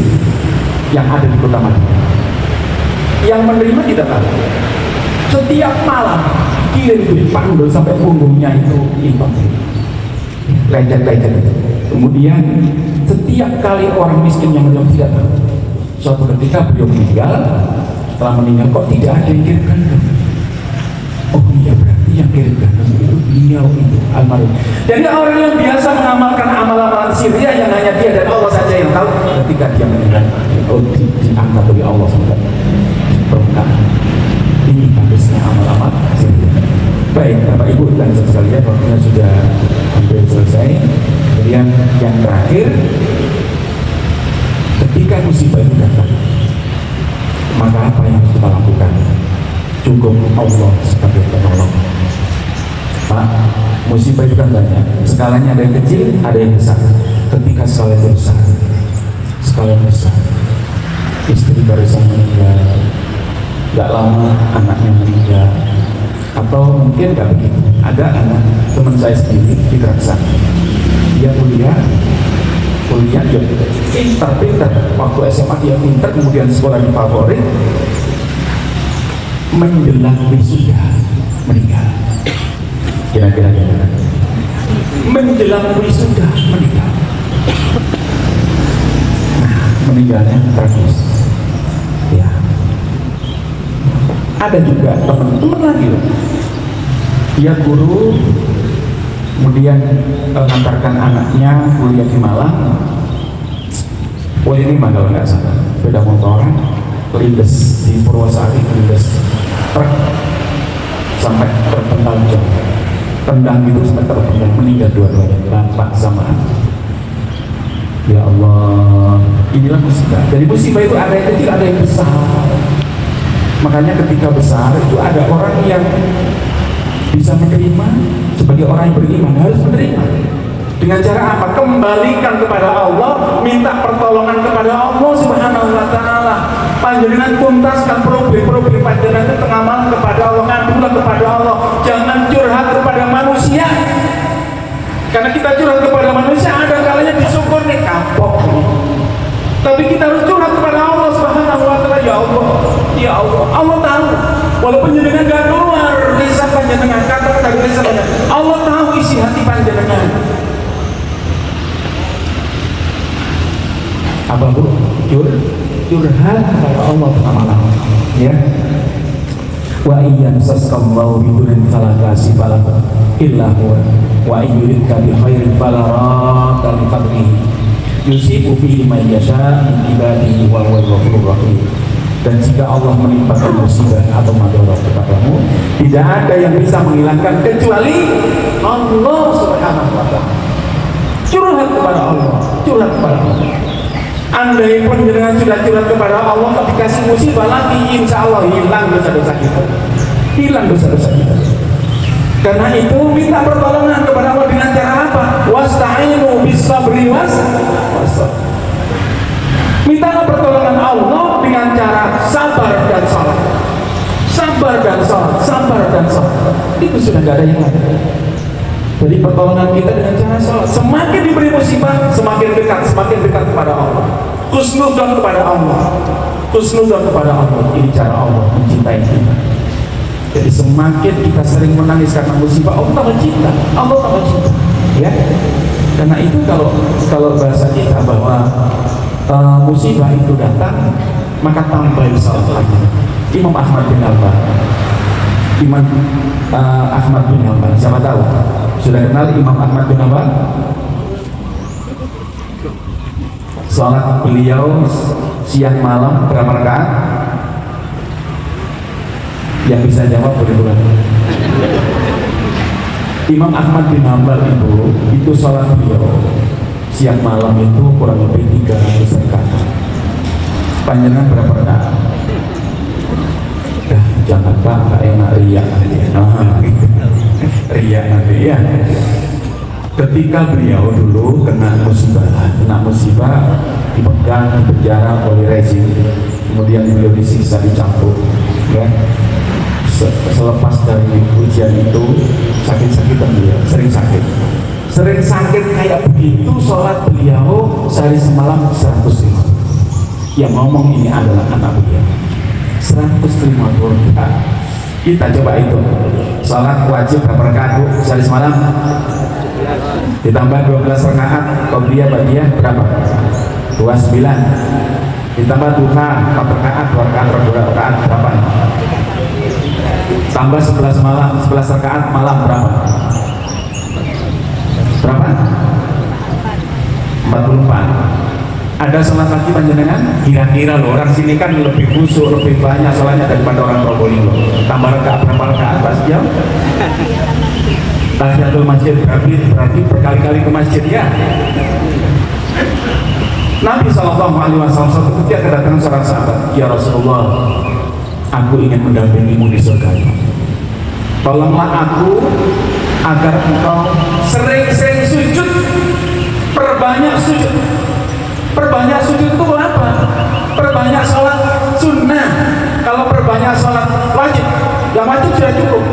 yang ada di kota Madinah. Yang menerima tidak tahu. Setiap malam kirim dipanggul sampai punggungnya itu hitam, lecet-lecet. Kemudian setiap kali orang miskin yang menerima tidak tahu. Suatu ketika beliau meninggal. Setelah meninggal kok tidak ada yang kirim gandum. Oh iya, berarti yang kirim gandum itu beliau itu almarhum. Jadi orang yang biasa mengamalkan amal-amalan sirriyah yang hanya dia dan Allah saja yang tahu, ketika dia meninggal diangkat oleh Allah SWT permukaan. Ini bagusnya amal-amal sirriyah. Baik Bapak Ibu dan sekalian, waktunya sudah hampir selesai. Kemudian yang terakhir, ketika musibah itu datang, maka apa yang kita lakukan? Cukup Allah sebagai penolong. Pak, musibah itu kan banyak. Skalanya ada yang kecil, ada yang besar. Ketika skala itu besar, istri baru saja meninggal, gak lama anaknya meninggal, atau mungkin gak begitu. Ada anak teman saya sendiri di Keraksan, dia kuliah dia pintar. Waktu SMA dia pintar, kemudian sekolah di favorit, menjelang wisuda meninggal. Kira-kira menjelang wisuda meninggal. Nah, meninggalnya tragis. Ya. Ada juga teman-teman lagi loh. Dia guru, kemudian mengantarkan anaknya kuliah di Malang. Ini mah kalau nggak salah, sepeda motor lindes di Purwosari, lindes truk sampai terpental jauh, tendang itu sampai terpental, meninggal dua-duanya, bapak sama anak. Ya Allah, inilah musibah. Jadi musibah itu ada yang kecil, ada yang besar. Makanya ketika besar itu ada orang yang bisa menerima, sebagai orang yang beriman harus menerima. Dengan cara apa? Kembalikan kepada Allah, minta pertolongan kepada Allah Subhanahu wa Ta'ala. Panjenengan tuntaskan problem-problem panjenengan itu tengah malam kepada Allah, ngadulah kepada Allah. Jangan curhat kepada manusia. Karena kita curhat kepada manusia ada kalanya disyukur nih kapok. Tapi kita harus curhat kepada Allah Subhanahu wa Ta'ala. Ya Allah, ya Allah, Allah tahu. Walaupun jenengan gak keluar lisan panjenengan, kata-kata lisan panjenengan, Allah tahu isi hati panjenengan. Apa bu? Curhat kepada Allah malam, ya. Wa iyyan sasqallahu bidurin fala kasifa lahu illa huwa wa yuridka bi khairin fala radda li fadlihi yusibu bihi man yasha min ibadihi wa huwal ghafurur rahim. Dan jika Allah menimpakan musibah atau madarat kepadamu, tidak ada yang bisa menghilangkan kecuali Allah Subhanahu wa Ta'ala. Curhat kepada Allah, curhat kepada Allah. Andai penjenengan sudah curhat kepada Allah, ketika dikasih musibah lagi, insya Allah hilang dosa-dosa kita, hilang dosa-dosa kita. Karena itu minta pertolongan kepada Allah dengan cara apa? Wasta'inu bis-sabri was-sabr. Mintalah pertolongan Allah dengan cara sabar dan salat. Sabar dan salat, sabar dan salat. Itu sudah tidak ada yang lain. Jadi pertolongan kita dengan cara salat. Semakin diberi musibah, semakin dekat kepada Allah. Husnudzon kepada Allah. Husnudzon kepada Allah. Ini cara Allah mencintai kita. Jadi semakin kita sering menangis karena musibah, Allah tambah cinta. Allah tambah cinta. Ya. Karena itu kalau bahasa kita bahwa musibah itu datang, maka tambahin salat lagi. Imam Ahmad bin Hanbal. Imam Ahmad bin Hanbal, siapa tahu? Sudah kenal Imam Ahmad bin Hanbal? Salat beliau siang malam berapa rakaat? Yang bisa jawab boleh. Imam Ahmad bin Hanbal itu salat beliau siang malam itu kurang lebih 300 rakaat. Panjangnya berapa rakaat? Jangan pak, enak riak nanti. Riak nanti ya. Ketika beliau dulu kena musibah dipegang, dipenjara oleh rezim, kemudian beliau disiksa, dicampur, ya. Selepas dari ujian itu sakit-sakitan beliau, sering sakit kayak begitu. Sholat beliau sehari semalam 150. Yang ngomong ini adalah anak beliau. 150 rakaat. Kita coba itu. Salat wajib berapa rakaat bu? Sehari semalam ditambah 12 rakaat, qabliyah ba'diyah berapa? 29. Ditambah duha 4 rakaat, 2 rakaat berapa? Tambah 11 malam, 11 rakaat malam berapa? Berapa? 44. Ada sholat lagi panjenengan? Kira-kira loh, orang sini kan lebih khusyuk, lebih banyak sholatnya daripada orang Probolinggo. Tambah rakaat berapa rakaat Pak Setiaw? Tahiyatul masjid berarti berkali-kali ke masjid ya. Nabi SAW ketika kedatangan seorang sahabat, ya Rasulullah, aku ingin mendampingimu di surga. Tolonglah aku agar engkau sering-sering sujud, perbanyak sujud. Perbanyak sujud itu apa? Perbanyak sholat sunnah. Kalau perbanyak sholat wajib, yang wajib sudah cukup.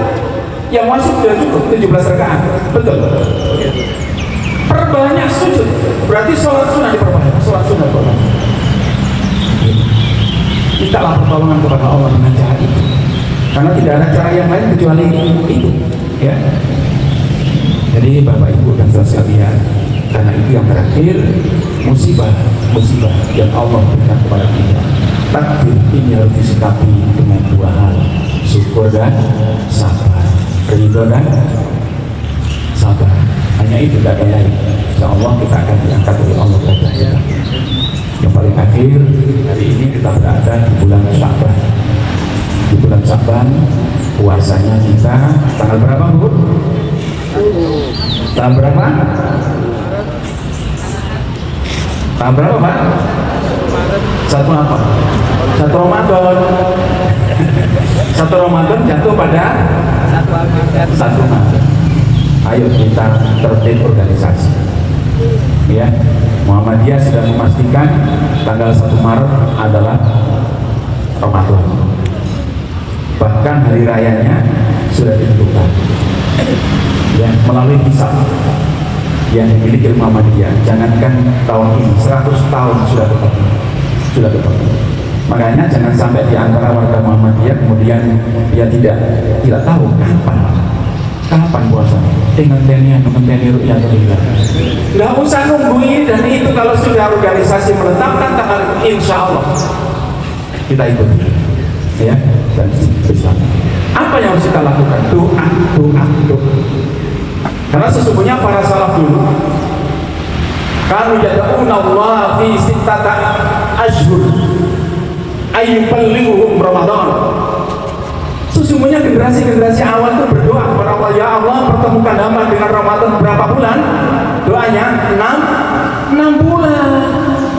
Yang wajib sudah cukup 17 rakaat. Betul. Perbanyak sujud, berarti sholat sunnah diperbanyak. Sholat sunnah diperbanyak. Mintalah pertolongan kepada Allah dengan cara itu. Karena tidak ada cara yang lain kecuali itu. Ya. Jadi Bapak Ibu dan saudara sekalian, karena itu yang terakhir, musibah yang Allah berikan kepada kita, takdir ini harus disikapi dengan dua hal: syukur dan sabar, ridho dan sabar. Hanya itu, tidak ada lain. Insya Allah kita akan diangkat oleh Allah kepada kita. Yang paling akhir, hari ini kita berada di bulan Sya'ban. Di bulan Sya'ban, puasanya kita tanggal berapa, Bu? Tanggal berapa? Tanggal berapa, Pak? Satu apa? Satu Ramadan. Satu Ramadan jatuh pada satu Maret. Ayo kita tertib organisasi. Ya, Muhammadiyah sudah memastikan tanggal 1 Maret adalah Ramadan. Bahkan hari rayanya sudah ditentukan. Ya, melalui hisab yang dimiliki Muhammadiyah. Jangankan tahun ini, 100 tahun sudah ketemu. Makanya jangan sampai di antara warga Muhammadiyah kemudian dia tidak tahu kapan puasanya. Ngenteni ru'yatul. Nggak usah nunggu ini dan itu. Kalau sudah organisasi menetapkan tanggal, insya Allah kita ikut, ya. Dan Islam. Apa yang harus kita lakukan? Doa. Karena sesungguhnya para salaf dulu kanu yad'una Allah fi sittata ashhur ayyuballighuhum Ramadan. Sesungguhnya generasi awal itu berdoa kepada Allah, ya Allah pertemukan hamba dengan Ramadan berapa bulan? Doanya 6 bulan.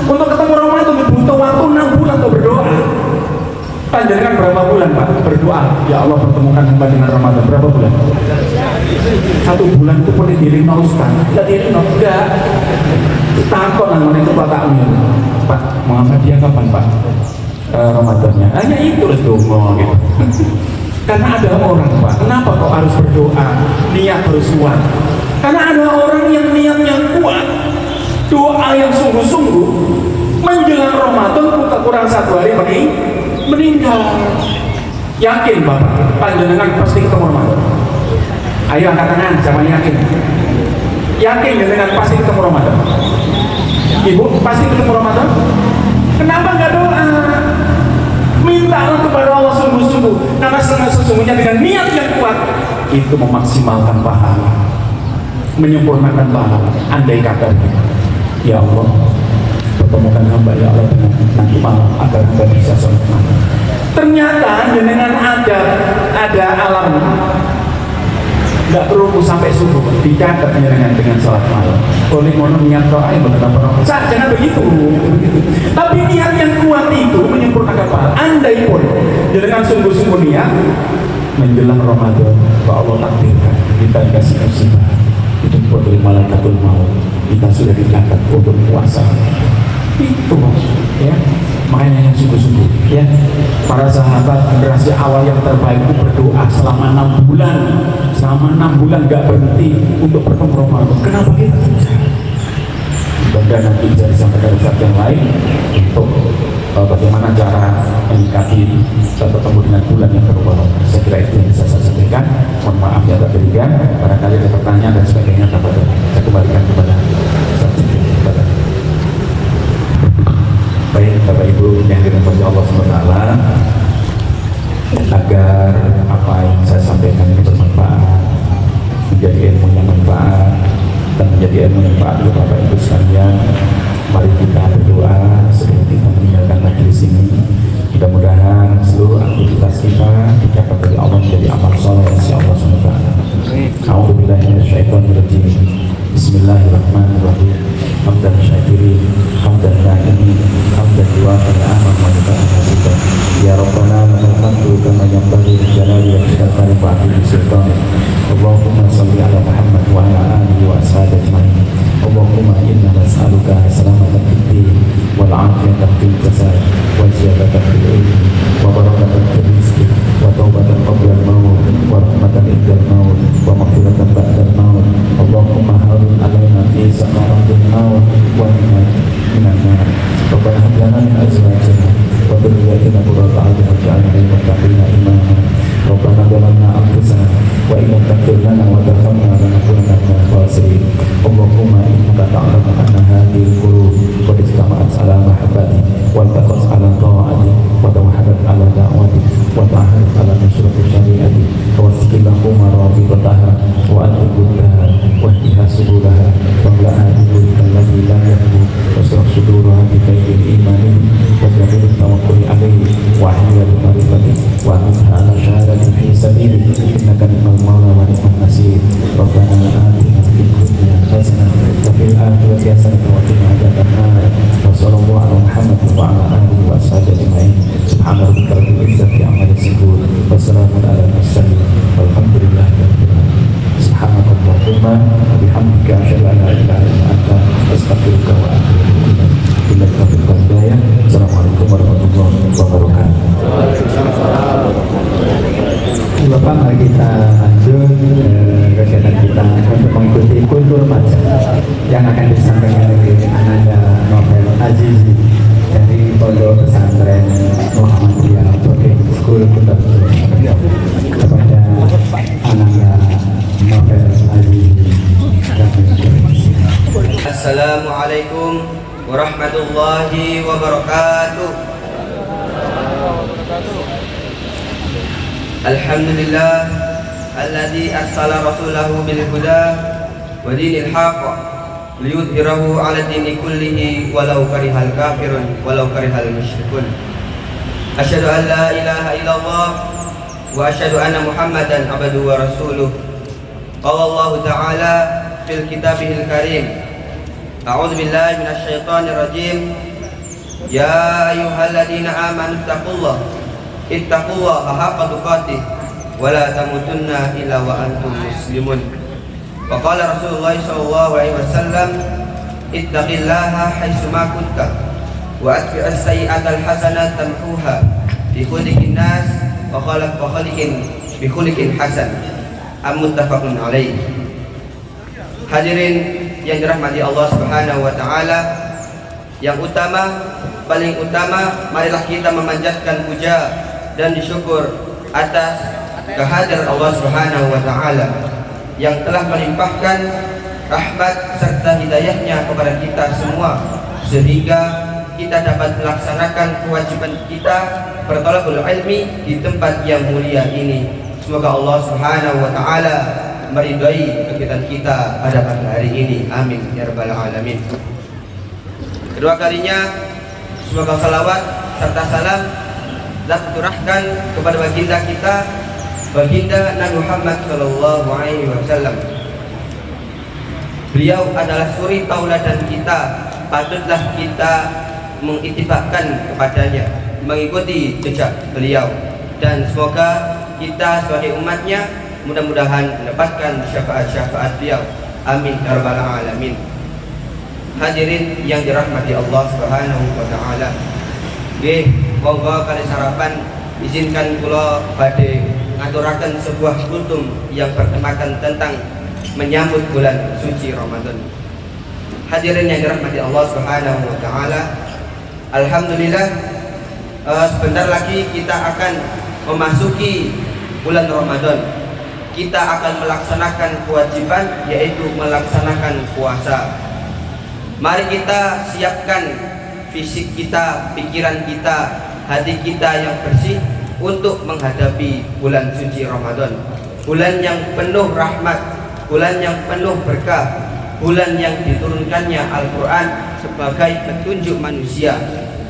Untuk ketemu Ramadan butuh waktu 6 bulan untuk berdoa. Panjenengan berapa bulan, Pak, berdoa ya Allah pertemukan hamba dengan Ramadan? Berapa bulan? 1 bulan itu pun didirino Ustaz. Enggak dirino, enggak. Takut namanya itu Pak Takmir. Pak, Muhammadiyah kapan, Pak? Ramadannya. Hanya itu harus doa gitu. Karena ada orang, Pak, kenapa kok harus berdoa? Niat harus kuat. Karena ada orang yang niatnya kuat, doa yang sungguh-sungguh, menjelang Ramadan kurang 1 hari meninggal. Yakin Bapak, panjenengan pasti ketemu Ramadan? Ayo angkat tangan, sama yakin. Yakin dengan pasti ketemu Ramadan? Ibu pasti ketemu Ramadan? Kenapa nggak doa? Mintalah kepada Allah sungguh-sungguh, karena sesungguhnya dengan niat yang kuat itu memaksimalkan pahala, menyempurnakan pahala. Andai kata ya Allah pertemukan hamba ya Allah dengan nanti malam agar hamba bisa sholat malam. Ternyata dengan ada alam, nggak perlu sampai subuh dicatat dengan sholat malam. Oleh mono niat doa yang benar-benar jangan begitu. Tapi niat yang kuat itu menyempurnakan pahala. Andai pun dengan sungguh-sungguh niat menjelang Ramadan, Pak Allah takdirkan kita dikasih musibah, itu dari malaikatul maut, kita sudah dicatat untuk puasa. Itu ya, makanya yang sungguh-sungguh ya, para sahabat generasi awal yang terbaik itu berdoa selama 6 bulan gak berhenti untuk bertemu Ramadan. Kenapa kita tidak? Mudah-mudahan nanti bisa disampaikan saat yang lain untuk bagaimana cara menyikapi bertemu dengan bulan yang berubah. Saya kira itu yang bisa saya sampaikan. Mohon maaf ya tak demikian. Barangkali ada pertanyaan dan sebagainya, saya kembalikan kepada baik Bapak Ibu yang dirahmati Allah SWT, agar apa yang saya sampaikan ini bermanfaat, menjadi ilmu yang manfaat dan menjadi ilmu yang manfaat untuk Bapak Ibu sekalian. Mari kita berdoa sebelum kita meninggalkan majelis ini. Mudah-mudahan seluruh aktivitas kita dicapai oleh Allah menjadi amal soleh insya Allah SWT. A'udzubillahi minasyaitonirrajim. Bismillahirrahmanirrahim. Hamdan syakirin, hamdan na'imin, hamdan yuwafi ni'amah wa yukafi hasidah. Ya Rabbana lakal hamdu kama yanbaghi li jalali wajhikal karim wa 'azimi sultanik. Allahumma shalli ala Muhammad wa ala alihi wa ashabihi ajma'in. Allahumma inna nas'aluka salamatan fid din wal 'afiyatan fil jasad wa ziyadatan fil ilmi wa barakatan fil rizqi wa taubatan qabla al-maut wa rahmatan indal maut wa maghfiratan ba'dal maut. Allahumma harun alaina fi sakaratil maut wa minan nar. Rabbana hab lana min azwajina wa dhurriyyatina qurrata a'yun waj'alna lil muttaqina imama. Rabbana zalamna anfusana wa in lam taghfir lana wa tarhamna lanakunanna minal khasirin. Allahumma innaka ta'lamu anna hadhihi al-qulub qad istama'at ala mahabbati wa taqas ala ta'ati wa tawahadat ala da'wati wa ta'ahadat ala nusrati syari'ati wa sikillahumma rabitataha wa antibudaha wa ihtiha subulaha wa laha ibulika alladhi lam yahbu wa surah suduraha bi khairil imani wa jami'il tawakkuli alaihi wa ahliyat marifati wa aminha ala syahadati fi sabili innaka ni'mal mawla wa ni'mal nasir. Rabbana atina fid dunya hasanah wa fil akhirati hasanah wa qina adzabannar. Wa sallallahu ala Muhammadin wa ala alihi wa ashabihi ajma'in. Subhana rabbika rabbil izzati amma yasifun wa salamun ala mursalin walhamdulillahi rabbil alamin. Subhanakallahumma wa bihamdika asyhadu an la ilaha illa anta astaghfiruka wa atubu ilaik. Bila taufiq wal hidayah. Assalamualaikum warahmatullahi wabarakatuh. Bapak, mari kita lanjut kegiatan kita untuk mengikuti kultur baca yang akan disampaikan oleh Ananda Novel Azizi dari Pondok Pesantren Muhammadiyah Boarding School Kota kepada Ananda Novel Azizi. Assalamualaikum warahmatullahi wabarakatuh. Alhamdulillah alladzi arsala rasulahu bil huda wa dinil haqq liyudhhirahu 'ala dini kullihi walau karihal kafirun walau karihal musyrikun. Asyhadu an la ilaha illallah wa asyhadu anna Muhammadan abduhu wa rasuluh. Qala Allah ta'ala fil kitabihil karim. A'udzu billahi minasy syaithanir rajim. Ya ayyuhalladzina amanu ittaqullaha haqqa tuqatih wa la tamutunna illa wa antum muslimun. Wa qala Rasulullah sallallahu alaihi wasallam ittaqillaha haitsu ma kunta wa atbi'as sayyi'atal hasanata tamhuha bi khuliqin nas wa khaliqin bi khuliqin hasan. Muttafaqun alaih. Hadirin yang dirahmati Allah Subhanahu wa taala, yang paling utama, marilah kita memanjatkan puja dan disyukur atas kehadiran Allah Subhanahu wa taala yang telah melimpahkan rahmat serta hidayahnya kepada kita semua sehingga kita dapat melaksanakan kewajiban kita berthalabul ilmi di tempat yang mulia ini. Semoga Allah Subhanahu wa taala meridai kegiatan kita pada pagi hari ini. Amin ya rabbal alamin. Kedua kalinya semoga salawat serta salam tercurahkan kepada baginda kita, baginda Nabi Muhammad sallallahu alaihi wasallam. Beliau adalah suri tauladan kita, patutlah kita mengitibakkan kepadanya, mengikuti jejak beliau, dan semoga kita sebagai umatnya mudah-mudahan mendapatkan syafaat-syafaat beliau. Amin ya rabbal alamin. Hadirin yang dirahmati Allah Subhanahu wa taala. Nggih, monggo kali sarapan izinkan kula badhe ngaturaken sebuah kultum yang bertemakan tentang menyambut bulan suci Ramadan. Hadirin yang dirahmati Allah Subhanahu wa taala, alhamdulillah sebentar lagi kita akan memasuki bulan Ramadan. Kita akan melaksanakan kewajiban, yaitu melaksanakan puasa. Mari kita siapkan fisik kita, pikiran kita, hati kita yang bersih untuk menghadapi bulan suci Ramadan. Bulan yang penuh rahmat, bulan yang penuh berkah, bulan yang diturunkannya Al-Quran sebagai petunjuk manusia.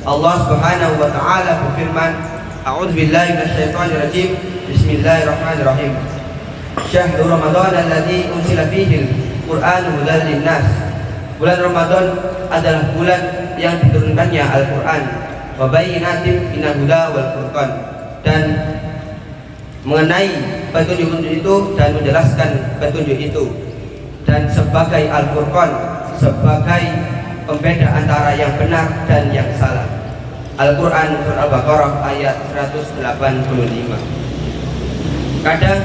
Allah Subhanahu wa ta'ala berfirman, A'udzubillahi minasyaitonirrajim. Bismillahirrahmanirrahim. Syahrul Ramadan alladzi unzila fihi al-Qur'anu hudan linnas. Bulan Ramadan adalah bulan yang diturunkannya Al-Quran. Wa bayyinatin minal huda wal furqan, dan mengenai petunjuk-petunjuk itu dan menjelaskan petunjuk itu, dan sebagai Al-Furqan, sebagai pembeda antara yang benar dan yang salah. Al-Quran surah Al-Baqarah ayat 185. Kadang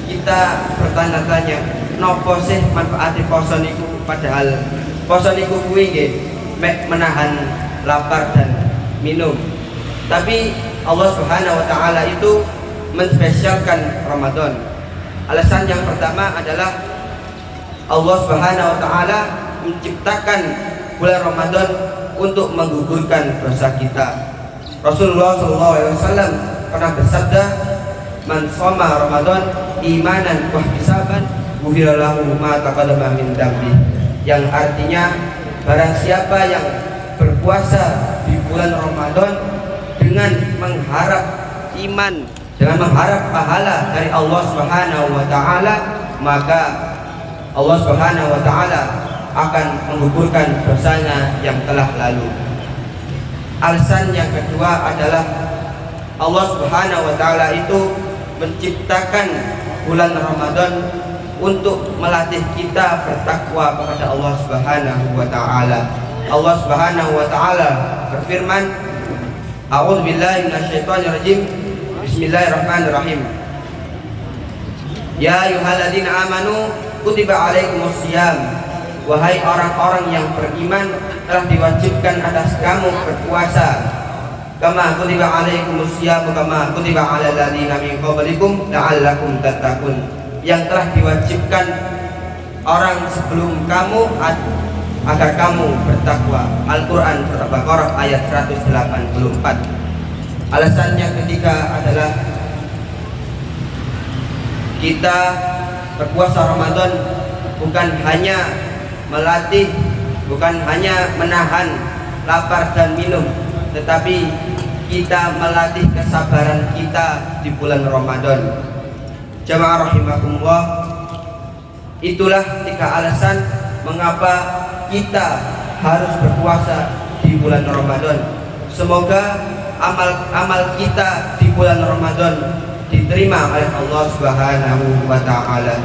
kita bertanya-tanya, nopo sih manfaati poso niku, padahal poso niku kuwi nggih mek menahan lapar dan minum. Tapi Allah Subhanahu wa taala itu menspesialkan Ramadan. Alasan yang pertama adalah Allah Subhanahu wa taala menciptakan bulan Ramadan untuk menggugurkan dosa kita. Rasulullah SAW pernah bersabda, "Man shoma Ramadan imanan wa ihtisaban, ghufira lahu ma taqaddama min dzambi." Yang artinya, barang siapa yang berpuasa di bulan Ramadan dengan mengharap iman, dengan mengharap pahala dari Allah Subhanahu wa taala, maka Allah Subhanahu wa taala akan menggugurkan dosanya yang telah lalu. Alasan yang kedua adalah Allah Subhanahu wa taala itu menciptakan bulan Ramadan untuk melatih kita bertakwa kepada Allah Subhanahu wa taala. Allah Subhanahu wa taala berfirman, A'udzu billahi minasyaitonir rajim. Bismillahirrahmanirrahim. Ya ayyuhalladzina amanu kutiba alaikumusiyam. Wahai orang-orang yang beriman, telah diwajibkan atas kamu berpuasa. Kama kutiba alaikumusiyam kama kutiba alal ladzina min qablikum la'allakum tattaqun. Yang telah diwajibkan orang sebelum kamu agar kamu bertakwa. Al-Quran Surah Al-Baqarah ayat 184. Alasan yang ketiga adalah kita berpuasa Ramadan bukan hanya melatih, bukan hanya menahan lapar dan minum, tetapi kita melatih kesabaran kita di bulan Ramadan. Jamaah rahimakumullah, itulah 3 alasan mengapa kita harus berpuasa di bulan Ramadan. Semoga amal kita di bulan Ramadan diterima oleh Allah Subhanahu wa taala.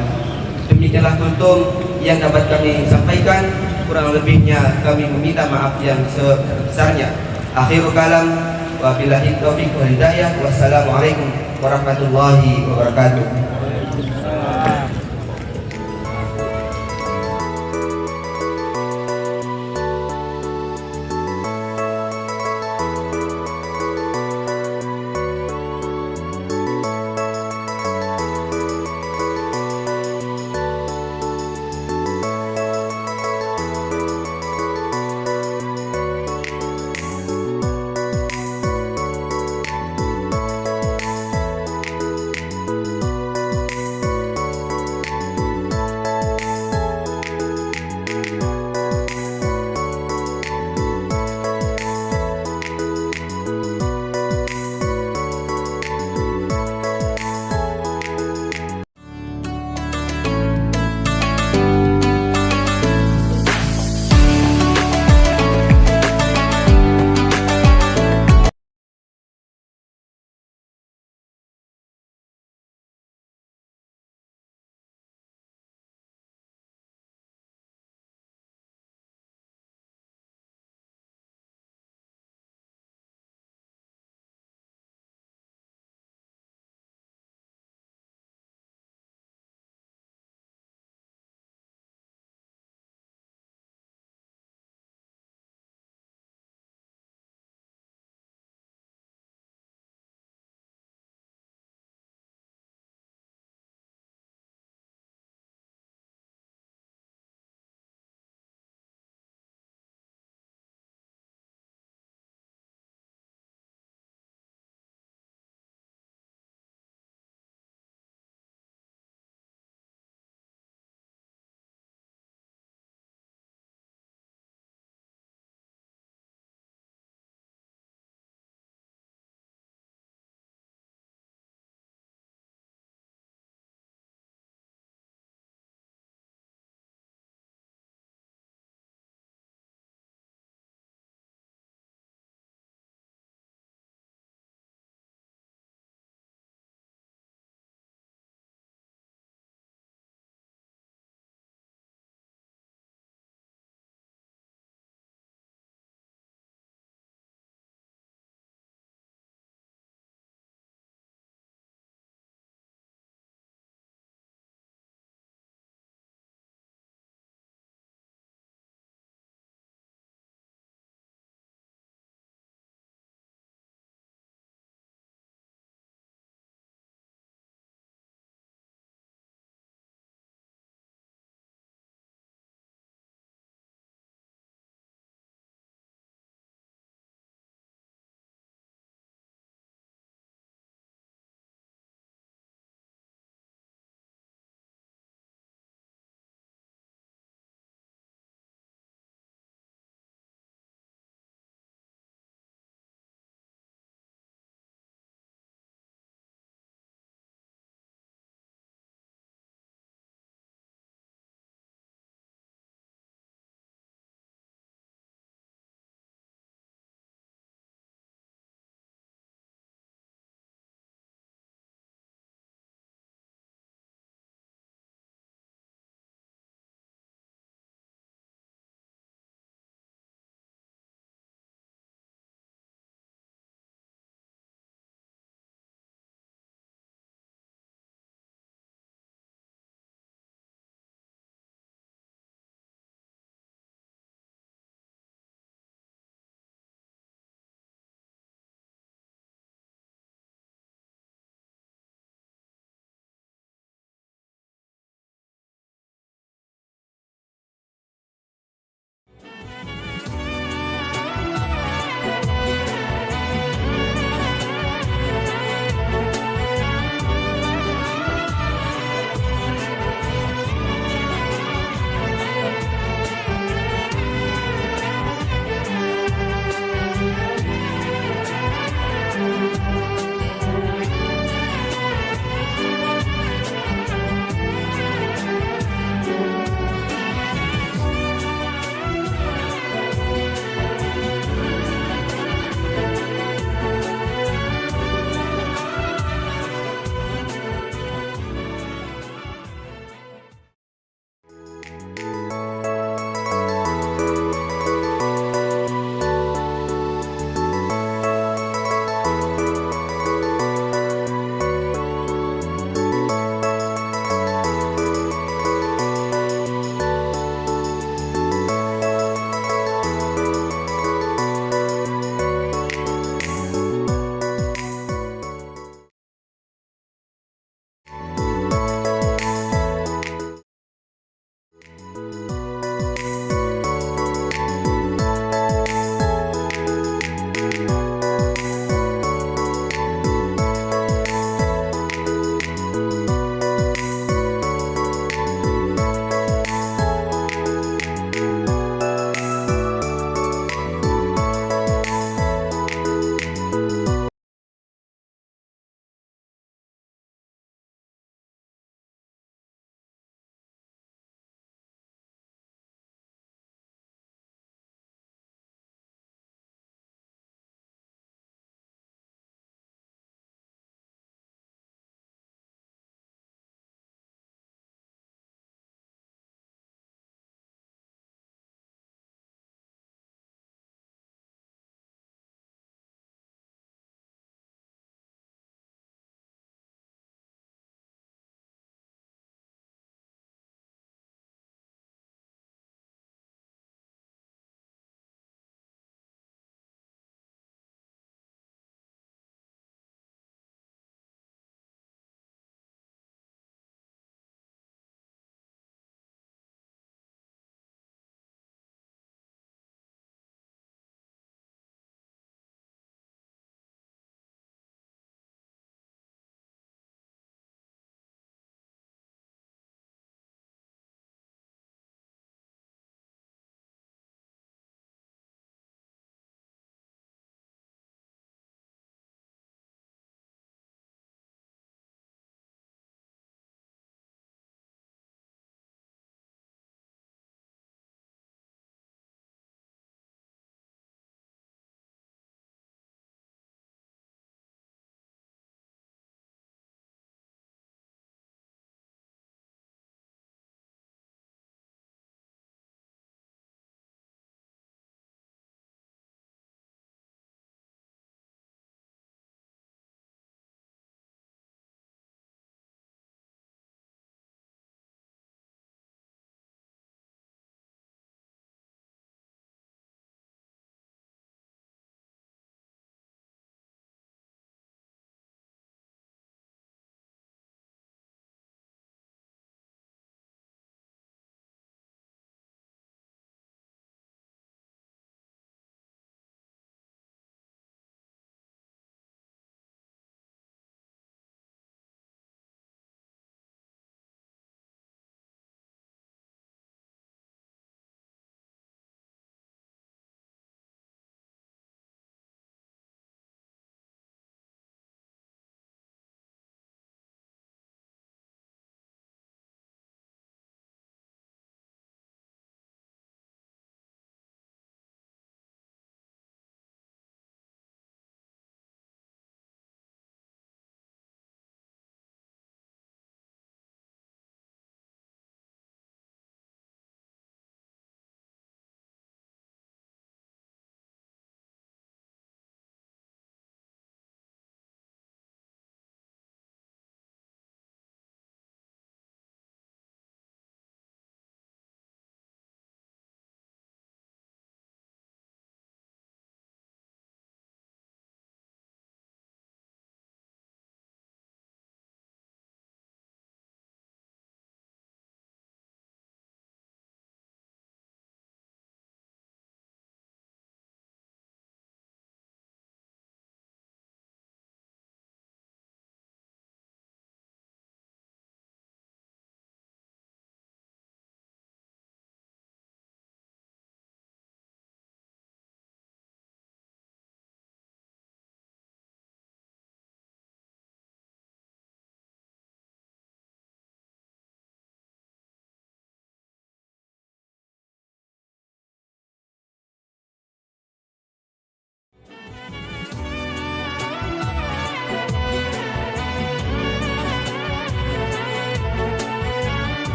Demikianlah kultum yang dapat kami sampaikan, kurang lebihnya kami meminta maaf yang sebesarnya. Akhirul kalam, wabillahi taufiq wal hidayah. Wassalamualaikum warahmatullahi wabarakatuh.